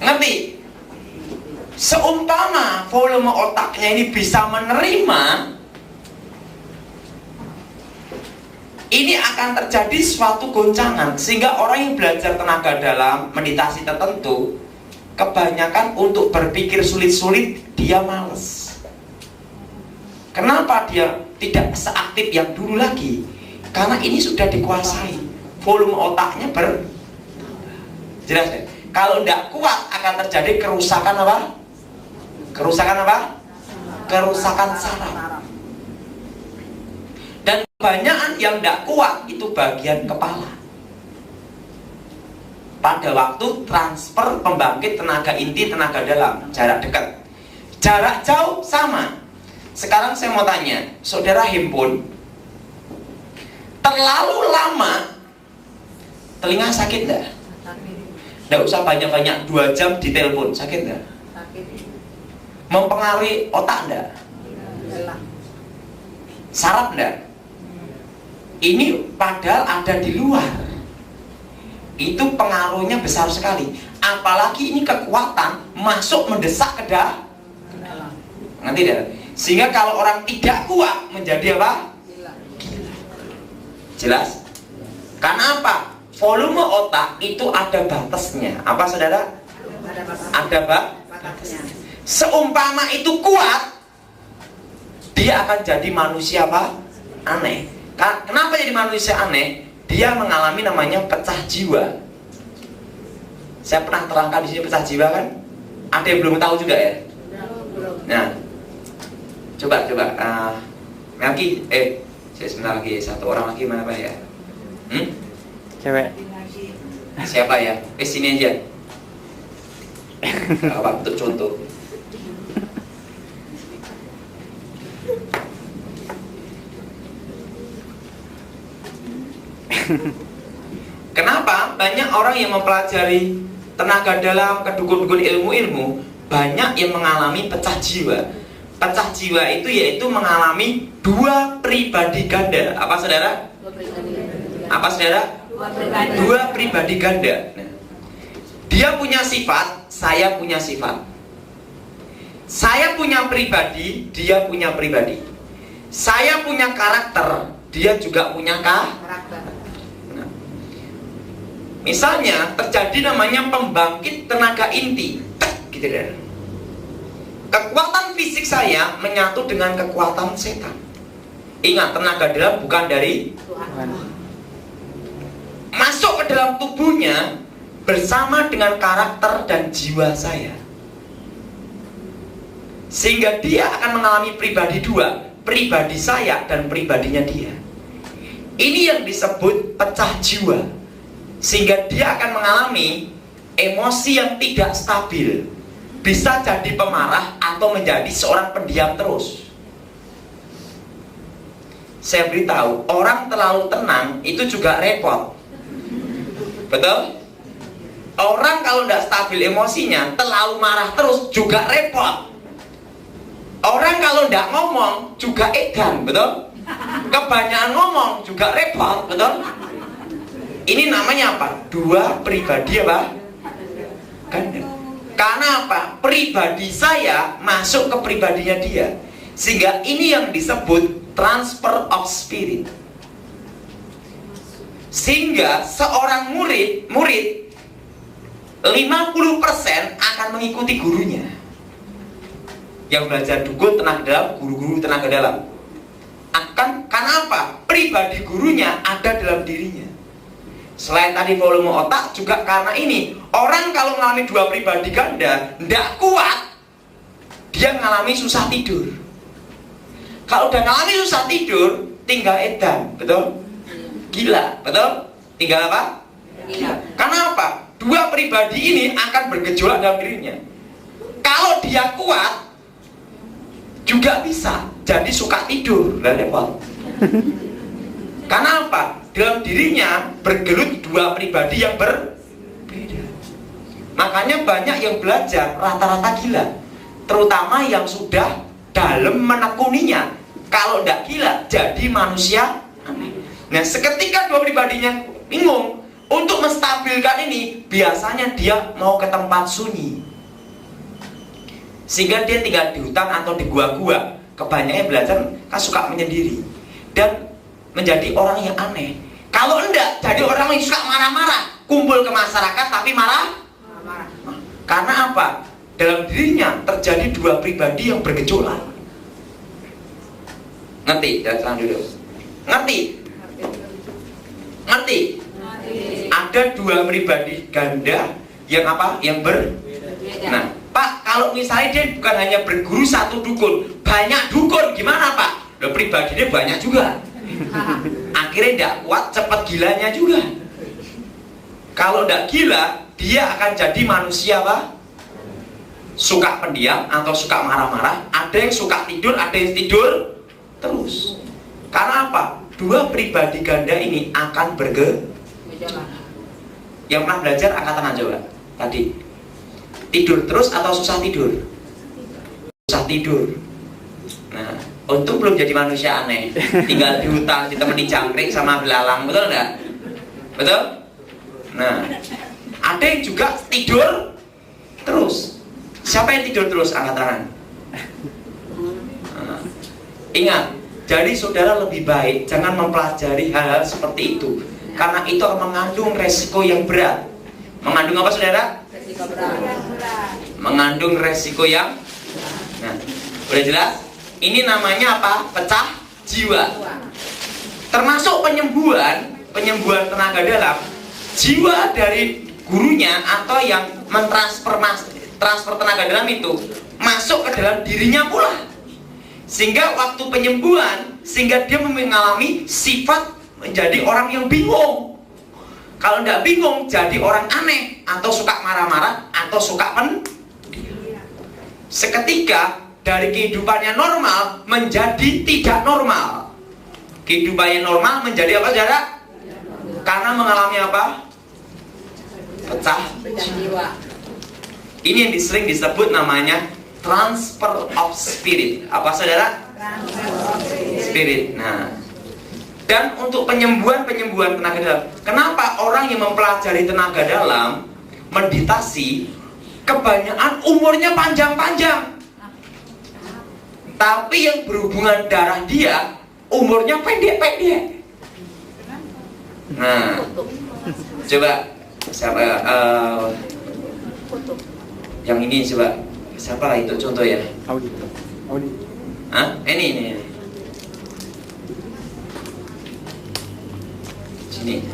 Ngerti? Seumpama volume otaknya ini bisa menerima, ini akan terjadi suatu goncangan. Sehingga orang yang belajar tenaga dalam, meditasi tertentu, kebanyakan untuk berpikir sulit-sulit, dia males. Kenapa dia tidak seaktif yang dulu lagi? Karena ini sudah dikuasai. Volume otaknya jelas ya? Kalau tidak kuat akan terjadi kerusakan apa? Kerusakan apa? Kerusakan saraf. Dan kebanyakan yang tidak kuat itu bagian kepala. Pada waktu transfer pembangkit tenaga inti, tenaga dalam, jarak dekat. Jarak jauh sama. Sekarang saya mau tanya, saudara himpun, terlalu lama telinga sakit enggak? Tidak usah banyak-banyak 2 jam di telepon, sakit enggak? Mempengaruhi otak enggak? Saraf enggak? Ini padahal ada di luar. Itu pengaruhnya besar sekali. Apalagi ini kekuatan masuk mendesak ke dalam. Nanti deh. Sehingga kalau orang tidak kuat menjadi apa? Gila. Jelas? Karena apa? Volume otak itu ada batasnya. Apa saudara? Ada batasnya. Seumpama itu kuat, dia akan jadi manusia apa? Aneh. Kenapa jadi manusia aneh? Dia mengalami namanya pecah jiwa. Saya pernah terangkan di sini pecah jiwa kan? Ada yang belum tahu juga ya? Nah, coba. Melki, sebentar lagi satu orang lagi mana Pak ya? Cewek. Siapa ya? Sini aja. Apa untuk contoh? Kenapa banyak orang yang mempelajari tenaga dalam, kedukun-dukun ilmu-ilmu, banyak yang mengalami pecah jiwa. Pecah jiwa itu yaitu mengalami 2 pribadi ganda. Apa saudara? Apa saudara? 2 pribadi ganda. Nah, dia punya sifat, saya punya sifat. Saya punya pribadi, dia punya pribadi. Saya punya karakter, dia juga punya karakter. Misalnya terjadi namanya pembangkit tenaga inti, gitu deh. Kekuatan fisik saya menyatu dengan kekuatan setan. Ingat, tenaga dalam bukan dari Tuhan. Masuk ke dalam tubuhnya bersama dengan karakter dan jiwa saya. Sehingga dia akan mengalami pribadi 2, pribadi saya dan pribadinya dia. Ini yang disebut pecah jiwa. Sehingga dia akan mengalami emosi yang tidak stabil. Bisa jadi pemarah atau menjadi seorang pendiam terus. Saya beritahu, orang terlalu tenang itu juga repot. Betul? Orang kalau tidak stabil emosinya, terlalu marah terus juga repot. Orang kalau tidak ngomong juga edan, betul? Kebanyakan ngomong juga repot, betul? Ini namanya apa? 2 pribadi apa? Ganda. Karena apa? Pribadi saya masuk ke pribadinya dia. Sehingga ini yang disebut transfer of spirit. Sehingga seorang murid 50% akan mengikuti gurunya. Yang belajar dukun tenaga dalam, guru-guru tenaga dalam. Karena apa? Pribadi gurunya ada dalam dirinya. Selain tadi volume otak, juga karena ini. Orang kalau mengalami 2 pribadi ganda, tidak kuat, dia mengalami susah tidur. Kalau udah mengalami susah tidur, tinggal edan, betul? Gila, betul? Tinggal apa? Gila. Karena apa? 2 pribadi ini akan bergejolak dalam dirinya. Kalau dia kuat, juga bisa jadi suka tidur, dan repot. Karena apa? Dalam dirinya bergelut 2 pribadi yang berbeda. Makanya banyak yang belajar rata-rata gila, terutama yang sudah dalam menekuninya. Kalau tidak gila, jadi manusia aneh. Nah, seketika 2 pribadinya bingung, untuk menstabilkan ini, biasanya dia mau ke tempat sunyi. Sehingga dia tinggal di hutan atau di gua-gua. Kebanyakan belajar kan suka menyendiri dan menjadi orang yang aneh. Kalau enggak, jadi orang yang suka marah-marah, kumpul ke masyarakat tapi marah. Karena apa? Dalam dirinya terjadi dua pribadi yang bergejolak. Ngerti? Jangan dulu. Ngerti? Ngerti? Ada dua pribadi ganda yang apa? Yang Nah, Pak, kalau misalnya dia bukan hanya berguru satu dukun, banyak dukun, gimana Pak? Loh, pribadinya banyak juga. Akhirnya tidak kuat, cepat gilanya juga. Kalau tidak gila, dia akan jadi manusia apa? Suka pendiam atau suka marah-marah. Ada yang suka tidur, ada yang tidur terus. Karena apa? Dua pribadi ganda ini akan Yang pernah belajar angkat tangan coba tadi. Tidur terus atau susah tidur? Susah tidur. Nah, untung belum jadi manusia aneh. Tinggal di hutan ditemani jangkrik sama belalang, betul enggak? Betul? Nah, ada yang juga tidur terus. Siapa yang tidur terus? Angkat tangan. Nah, ingat, jadi saudara lebih baik jangan mempelajari hal-hal seperti itu, karena itu akan mengandung resiko yang berat. Mengandung apa saudara? Resiko berat. Mengandung resiko yang Nah, udah jelas? Ini namanya apa? Pecah jiwa. Termasuk penyembuhan tenaga dalam. Jiwa dari gurunya atau yang transfer tenaga dalam itu masuk ke dalam dirinya pula. Sehingga waktu penyembuhan, sehingga dia mengalami sifat menjadi orang yang bingung. Kalau tidak bingung, jadi orang aneh, atau suka marah-marah, atau suka seketika dari kehidupannya normal menjadi tidak normal. Kehidupannya normal menjadi apa saudara? Karena mengalami apa? Pecah jiwa. Ini yang sering disebut namanya transfer of spirit. Apa saudara? Spirit. Nah, dan untuk penyembuhan tenaga dalam, kenapa orang yang mempelajari tenaga dalam, meditasi, kebanyakan umurnya panjang-panjang, tapi yang berhubungan darah dia umurnya pendek-pendek. Nah, coba siapa yang ini coba siapa itu contoh ya? Audi. Hah? Ini. Sini.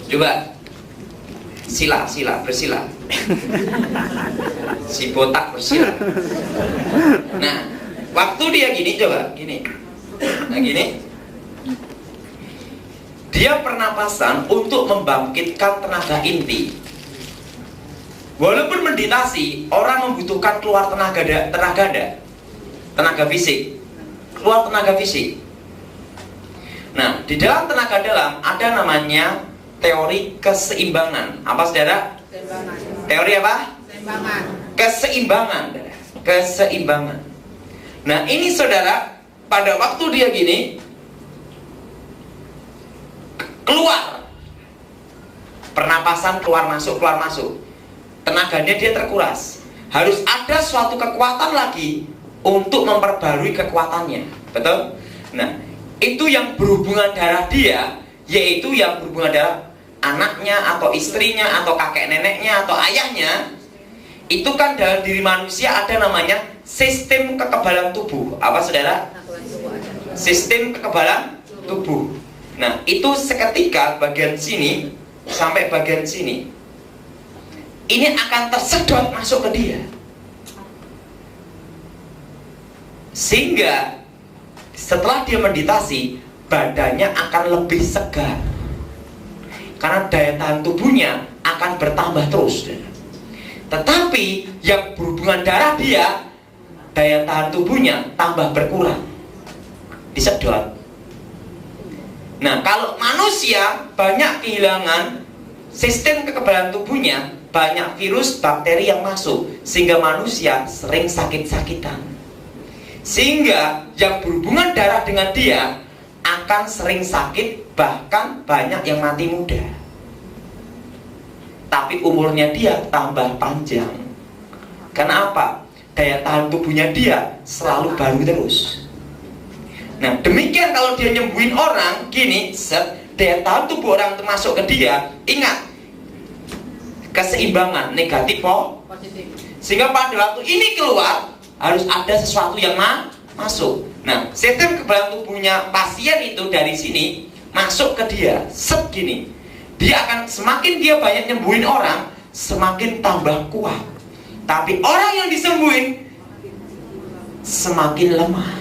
Coba bersila. Si botak bersila. Nah, waktu dia gini coba, gini. Nah, gini. Dia pernapasan untuk membangkitkan tenaga inti. Walaupun meditasi, orang membutuhkan keluar tenaga fisik. Keluar tenaga fisik. Nah, di dalam tenaga dalam ada namanya teori keseimbangan. Apa saudara? Keseimbangan. Teori apa? Keseimbangan. Keseimbangan. Nah, ini saudara, pada waktu dia gini, keluar. Pernapasan keluar masuk. Tenaganya dia terkuras. Harus ada suatu kekuatan lagi untuk memperbarui kekuatannya. Betul? Nah, itu yang berhubungan darah dia, yaitu yang berhubungan darah anaknya atau istrinya atau kakek neneknya atau ayahnya. Itu kan dalam diri manusia ada namanya sistem kekebalan tubuh. Apa saudara? Sistem kekebalan tubuh. Nah, itu seketika bagian sini sampai bagian sini ini akan tersedot masuk ke dia, sehingga setelah dia meditasi badannya akan lebih segar karena daya tahan tubuhnya akan bertambah terus. Tetapi yang berhubungan darah dia, daya tahan tubuhnya tambah berkurang, disedot. Nah, kalau manusia banyak kehilangan sistem kekebalan tubuhnya, banyak virus, bakteri yang masuk, sehingga manusia sering sakit-sakitan. Sehingga yang berhubungan darah dengan dia akan sering sakit, bahkan banyak yang mati muda. tapi umurnya dia tambah panjang. Karena apa? Daya tahan tubuhnya dia selalu baru terus. Nah, demikian kalau dia nyembuhin orang gini, daya tahan tubuh orang itu masuk ke dia. Ingat, keseimbangan negatif positif. Sehingga pada waktu ini keluar harus ada sesuatu yang masuk. Nah, sistem kekebalan tubuhnya pasien itu dari sini masuk ke dia, gini. Dia akan semakin dia banyak nyembuhin orang, semakin tambah kuat. Tapi orang yang disembuhin semakin lemah,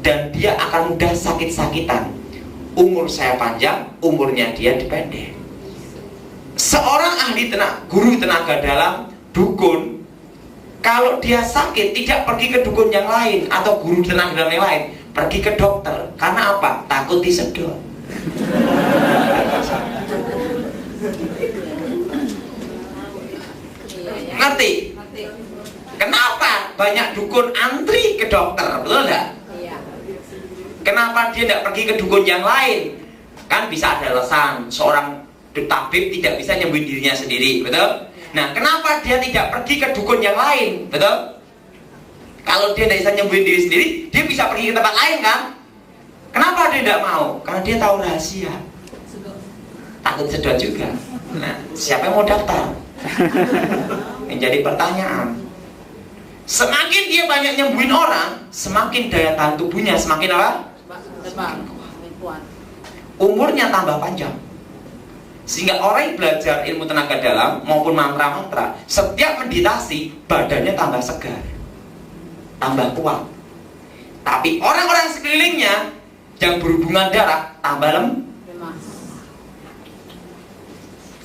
dan dia akan mudah sakit-sakitan. Umur saya panjang, umurnya dia dipendek. Seorang ahli guru tenaga dalam, dukun, kalau dia sakit tidak pergi ke dukun yang lain atau guru tenaga dalam yang lain, pergi ke dokter. Karena apa? Takut disedot. Ngerti? Kenapa banyak dukun antri ke dokter? Betul nggak? Kenapa dia tidak pergi ke dukun yang lain? Kan bisa ada alasan. Seorang tabib tidak bisa nyembuhin dirinya sendiri, betul? Nah, kenapa dia tidak pergi ke dukun yang lain? Betul? Kalau dia tidak bisa nyembuhin diri sendiri, dia bisa pergi ke tempat lain, kan? Kenapa dia tidak mau? Karena dia tahu rahasia. Takut sedot juga. Nah, siapa yang mau daftar? Yang jadi pertanyaan. Semakin dia banyak nyembuhin orang, semakin daya tahan tubuhnya semakin apa? Umurnya tambah panjang. Sehingga orang yang belajar ilmu tenaga dalam maupun mantra-mantra, setiap meditasi badannya tambah segar, tambah kuat. Tapi orang-orang sekelilingnya yang berhubungan darah tambah lemah.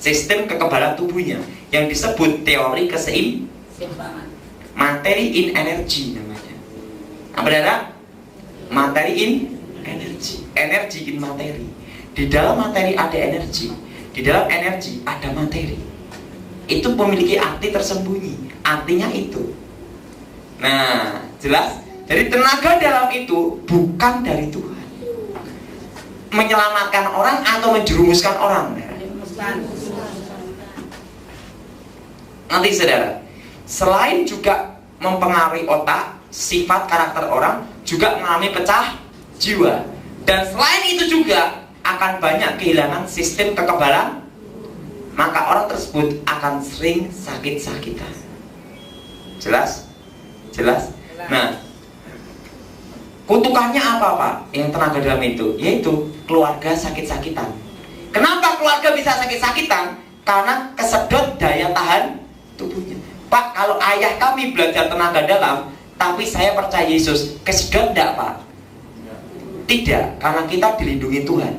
Sistem kekebalan tubuhnya yang disebut teori keseimbangan, materi in energy namanya. Apa darah? Materi in energy, energi in materi. Di dalam materi ada energi. Di dalam energi ada materi. Itu memiliki arti tersembunyi. Artinya itu. Nah, jelas. Jadi tenaga dalam itu bukan dari Tuhan. Menyelamatkan orang atau menjerumuskan orang. Nanti saudara, selain juga mempengaruhi otak, sifat karakter orang, juga mengalami pecah jiwa. Dan selain itu juga akan banyak kehilangan sistem kekebalan, maka orang tersebut akan sering sakit-sakitan. Jelas? Jelas? Nah, kutukannya apa Pak? Yang tenaga dalam itu, yaitu keluarga sakit-sakitan. Kenapa keluarga bisa sakit-sakitan? Karena kesedot daya tahan tubuhnya. Pak, kalau ayah kami belajar tenaga dalam, tapi saya percaya Yesus, kesedot enggak Pak? Tidak, karena kita dilindungi Tuhan.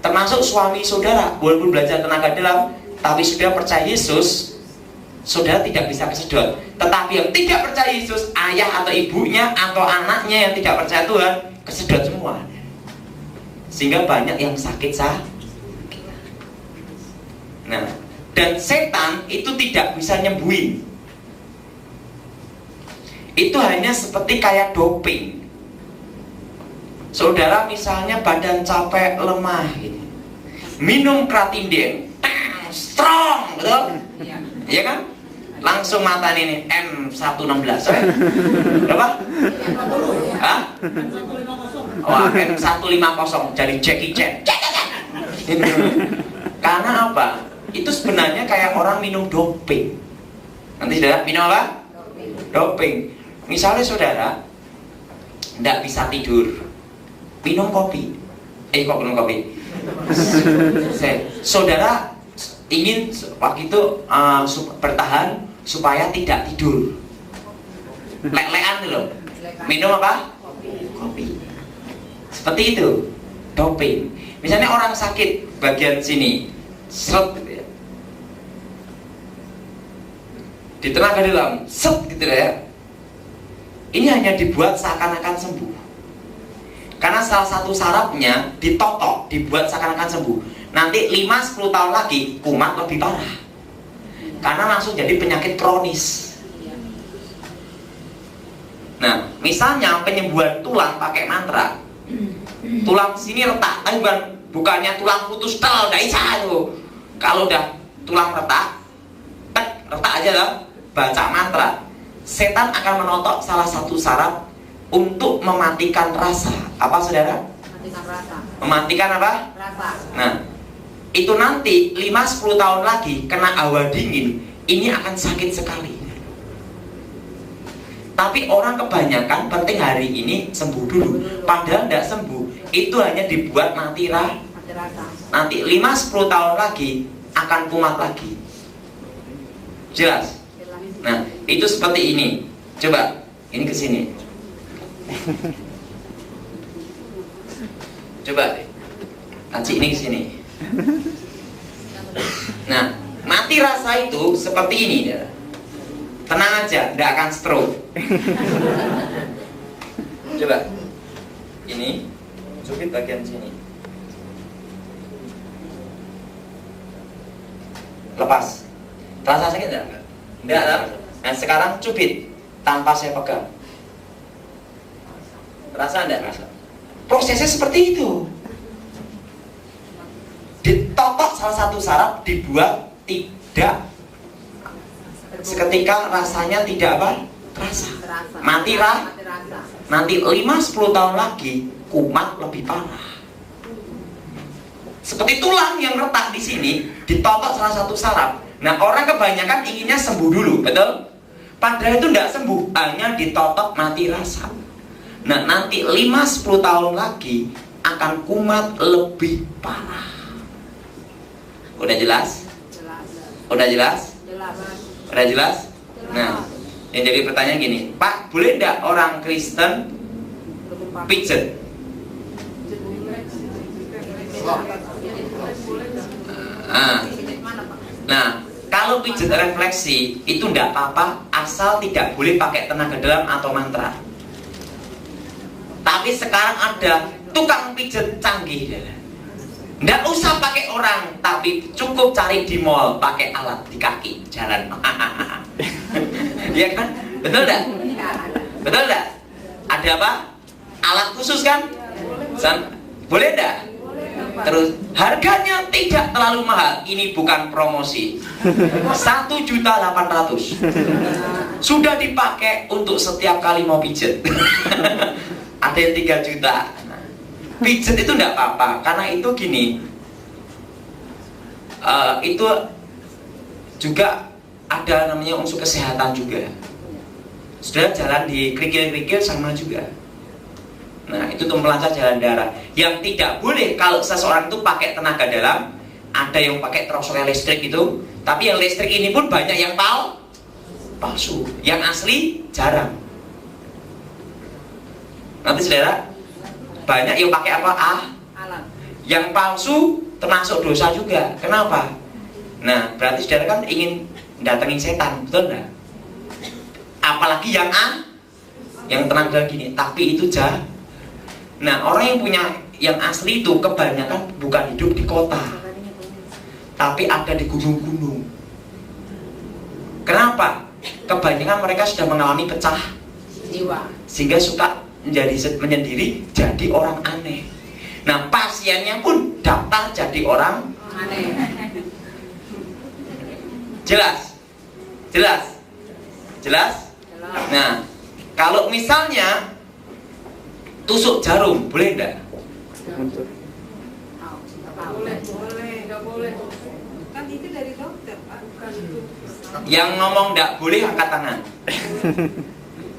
Termasuk suami saudara, walaupun belajar tenaga dalam, tapi sudah percaya Yesus, saudara tidak bisa kesedot. Tetapi yang tidak percaya Yesus, ayah atau ibunya atau anaknya yang tidak percaya Tuhan, kesedot semua. Sehingga banyak yang sakit. Nah, dan setan itu tidak bisa nyembuhin. Itu hanya seperti kayak doping. Saudara misalnya badan capek, lemah gitu. Minum Kratinden, strong, betul? Iya kan? Langsung mata ini M116. Berapa? Hah? Wah, M150 dari Jackie Chan. Karena apa? Itu sebenarnya kayak orang minum doping. Nanti saudara minum apa? Doping. Misalnya saudara tidak bisa tidur, minum kopi. Kok minum kopi? Saudara ingin waktu itu bertahan supaya tidak tidur. Lek-lekan loh. Minum apa? Kopi. Seperti itu. Doping. Misalnya orang sakit bagian sini, seret gitu ya. Di tenaga dalam, set gitu ya. Ini hanya dibuat seakan-akan sembuh. Karena salah satu syaratnya ditotok, dibuat seakan-akan sembuh. Nanti 5-10 tahun lagi kumat lebih parah. Karena langsung jadi penyakit kronis. Nah, misalnya penyembuhan tulang pakai mantra. Tulang sini retak, tapi bukannya tulang putus tel, nggak bisa tuh. Kalau udah tulang retak, retak aja lah, baca mantra, setan akan menotok salah satu syarat untuk mematikan rasa. Apa saudara? Mematikan rasa. Mematikan apa? Rasa. Nah, itu nanti 5-10 tahun lagi kena hawa dingin, ini akan sakit sekali. Tapi orang kebanyakan penting hari ini sembuh dulu, padahal tidak sembuh. Itu hanya dibuat mati rasa. Nanti 5-10 tahun lagi akan kumat lagi. Jelas? Nah, itu seperti ini. Coba, ini ke sini. Coba, Aci ini ke sini. Nah, mati rasa itu seperti ini ya. Tenang aja, tidak akan stroke. Coba, ini cubit bagian sini. Lepas. Terasa sakit tidak? Tidak. Nah, sekarang cubit tanpa saya pegang. Terasa tidak? Rasa. Prosesnya seperti itu. Ditotok salah satu syarat, dibuat tidak seketika rasanya tidak apa? Terasa. Mati rasa. Nanti 5-10 tahun lagi kumat lebih parah. Seperti tulang yang retak di sini ditotok salah satu saraf. Nah, orang kebanyakan inginnya sembuh dulu, betul? Padahal itu tidak sembuh, hanya ditotok mati rasa. Nah, nanti 5-10 tahun lagi akan kumat lebih parah. Udah jelas? Udah jelas? Udah jelas? Nah, yang jadi pertanyaan gini, Pak, boleh tidak orang Kristen pijet? Nah, kalau pijet refleksi itu tidak apa-apa, asal tidak boleh pakai tenaga dalam atau mantra. Tapi sekarang ada tukang pijet canggih, tidak usah pakai orang, tapi cukup cari di mall, pakai alat di kaki, jalan. Iya kan? Betul tidak? Betul tidak? Ada apa? Alat khusus kan? Boleh tidak? Terus harganya tidak terlalu mahal. Ini bukan promosi. 1.800.000 sudah dipakai untuk setiap kali mau pijet. Ada yang 3 juta. Pijet itu tidak apa-apa, karena itu gini, itu juga ada namanya unsur kesehatan juga. Sudah jalan di kerikil-kerikil sama juga. Nah, itu untuk melancar jalan darah. Yang tidak boleh kalau seseorang itu pakai tenaga dalam, ada yang pakai trosoel listrik itu, tapi yang listrik ini pun banyak yang palsu, yang asli jarang. Nanti saudara, banyak yang pakai apa? Alat. Yang palsu termasuk dosa juga. Kenapa? Nah, berarti saudara kan ingin datengin setan, betul nggak? Apalagi yang tenaga gini, tapi itu jahat. Nah, orang yang punya yang asli itu kebanyakan bukan hidup di kota, tapi ada di gunung-gunung. Kenapa? Kebanyakan mereka sudah mengalami pecah jiwa, sehingga suka menyendiri, jadi orang aneh. Nah, pasiennya pun daftar jadi orang aneh. Jelas? Jelas? Jelas? Nah, kalau misalnya tusuk jarum, boleh enggak? Boleh, enggak boleh. Kan itu dari dokter, Pak, bukan itu. Yang ngomong enggak boleh angkat tangan.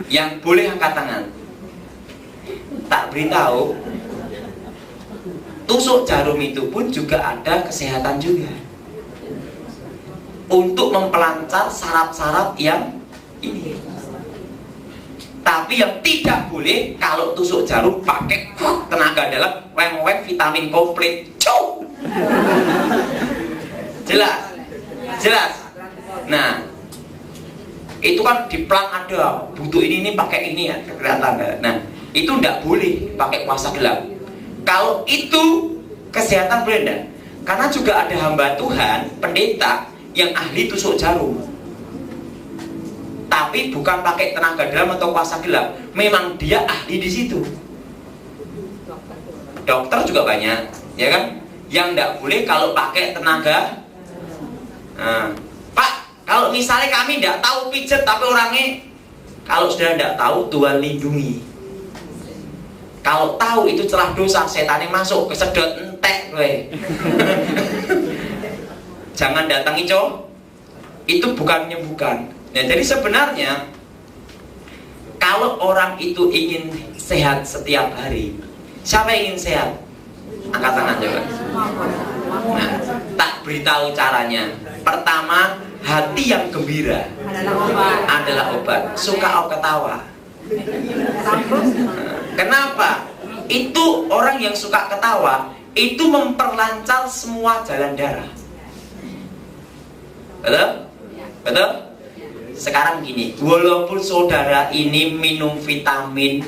Yang boleh angkat tangan. Tak beritahu, tusuk jarum itu pun juga ada kesehatan juga, untuk mempelancar saraf-saraf yang ini. Tapi yang tidak boleh kalau tusuk jarum pakai tenaga dalam, weng-weng vitamin komplit. Cuk. Jelas? Jelas? Nah, itu kan di plang ada, butuh ini pakai ini ya, kelihatan. Nah, itu tidak boleh pakai kuasa gelap. Kalau itu kesehatan boleh enggak? Karena juga ada hamba Tuhan, pendeta yang ahli tusuk jarum, tapi bukan pakai tenaga dalam atau kuasa gelap. Memang dia ahli di situ. Dokter juga banyak, ya kan? Yang tidak boleh kalau pakai tenaga. Nah, Pak, kalau misalnya kami tidak tahu pijet tapi orangnya, kalau sudah tidak tahu, Tuhan lindungi. Kalau tahu itu celah dosa, setannya masuk, kesedot entek gue. Jangan datangi cowok. Itu bukan menyembuhkan. Nah, jadi sebenarnya kalau orang itu ingin sehat setiap hari, siapa yang ingin sehat? Angkat tangan coba. Nah, tak beritahu caranya. Pertama, hati yang gembira adalah obat. Suka ketawa. Kenapa? Itu orang yang suka ketawa itu memperlancar semua jalan darah. Betul? Betul? Sekarang gini, walaupun saudara ini minum vitamin,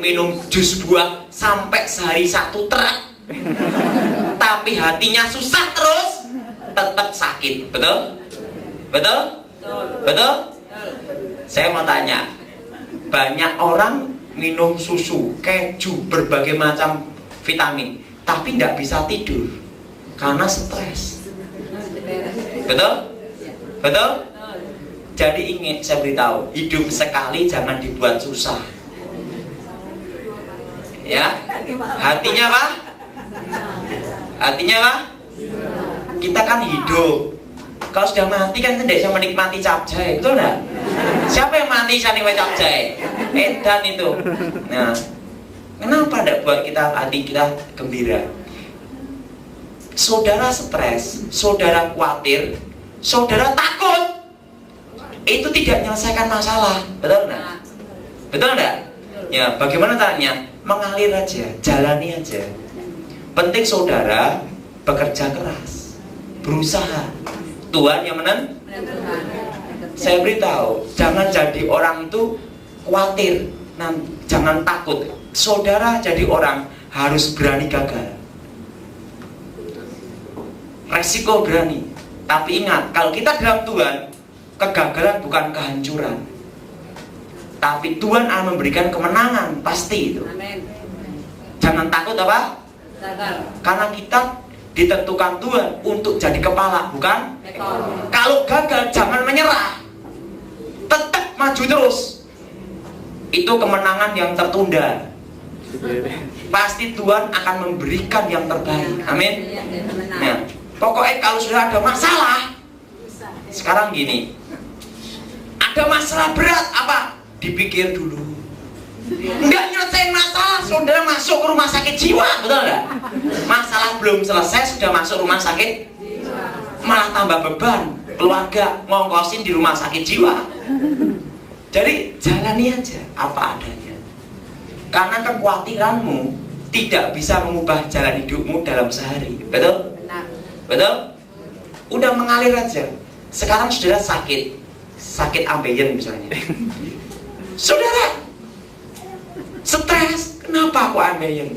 minum jus buah sampai sehari 1 truk, tapi hatinya susah terus, tetap sakit. Betul? Betul? Betul? Saya mau tanya, banyak orang minum susu, keju, berbagai macam vitamin, tapi tidak bisa tidur karena stres. Betul? Betul? Jadi ingin saya beritahu, hidup sekali jangan dibuat susah. Ya, hatinya apa? Hatinya apa? Kita kan hidup. Kalau sudah mati kan tidak bisa menikmati capcay, betul nggak? Siapa yang mati bisa nikmati capcay? Edan itu. Nah, kenapa tidak buat kita hati kita gembira? Saudara stres, saudara khawatir, saudara takut, itu tidak menyelesaikan masalah, betul nggak? Betul nggak? Ya, bagaimana caranya? Mengalir aja, jalani aja. Penting saudara bekerja keras, berusaha. Tuhan yang menang. Saya beritahu, jangan jadi orang itu khawatir, jangan takut. Saudara jadi orang harus berani gagal. Resiko berani. Tapi ingat, kalau kita dalam Tuhan, kegagalan bukan kehancuran. Tapi Tuhan akan memberikan kemenangan, pasti itu. Amin. Jangan takut apa? Gagal. Karena kita ditentukan Tuhan untuk jadi kepala, bukan? Ekor. Kalau gagal jangan menyerah, tetap maju terus. Itu kemenangan yang tertunda. Pasti Tuhan akan memberikan yang terbaik. Amin. Nah, pokoknya kalau sudah ada masalah, sekarang gini, ada masalah berat apa? Dipikir dulu. Enggak nyelesain masalah, saudara masuk ke rumah sakit jiwa, betul enggak? Masalah belum selesai sudah masuk rumah sakit, malah tambah beban keluarga ngongkosin di rumah sakit jiwa. Jadi jalani aja apa adanya. Karena kekhawatiranmu tidak bisa mengubah jalan hidupmu dalam sehari, betul? Benar. Betul? Udah mengalir aja. Sekarang saudara sakit ambeien misalnya. Saudara stres, kenapa aku ambeien?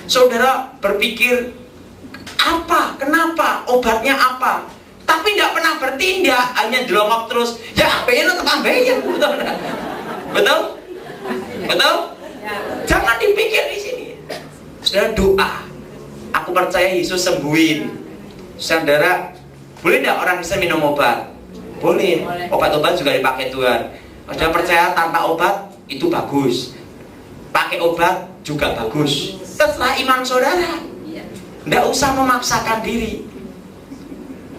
Saudara berpikir apa, kenapa, obatnya apa, tapi tidak pernah bertindak, hanya jelongok terus. Ya ambeien tetap ambeien, betul? Betul? Betul? Jangan dipikir di sini. Saudara doa, aku percaya Yesus sembuhin. Saudara, boleh tidak orang bisa minum obat? Boleh. Obat-obat juga dipakai Tuhan. Saudara percaya tanpa obat itu bagus. Pakai obat juga bagus. Terserah iman saudara. Tidak usah memaksakan diri.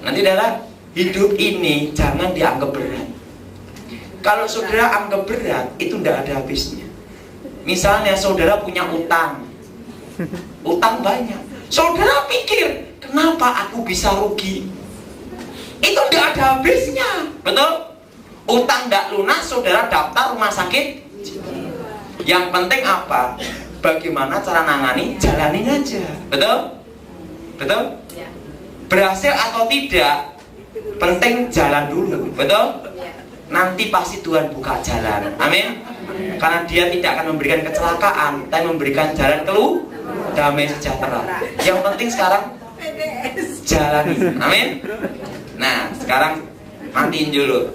Nanti saudara, hidup ini jangan dianggap berat. Kalau saudara anggap berat, itu tidak ada habisnya. Misalnya saudara punya utang, utang banyak. Saudara pikir, kenapa aku bisa rugi? Itu tidak ada habisnya, betul? Utang tidak lunas, saudara daftar rumah sakit. Yang penting apa? Bagaimana cara nangani? Jalanin aja, betul? Betul? Berhasil atau tidak, penting jalan dulu, betul? Nanti pasti Tuhan buka jalan, amin. Karena Dia tidak akan memberikan kecelakaan, tapi memberikan jalan keluar, damai sejahtera. Yang penting sekarang jalani, amin. Nah, sekarang matiin dulu.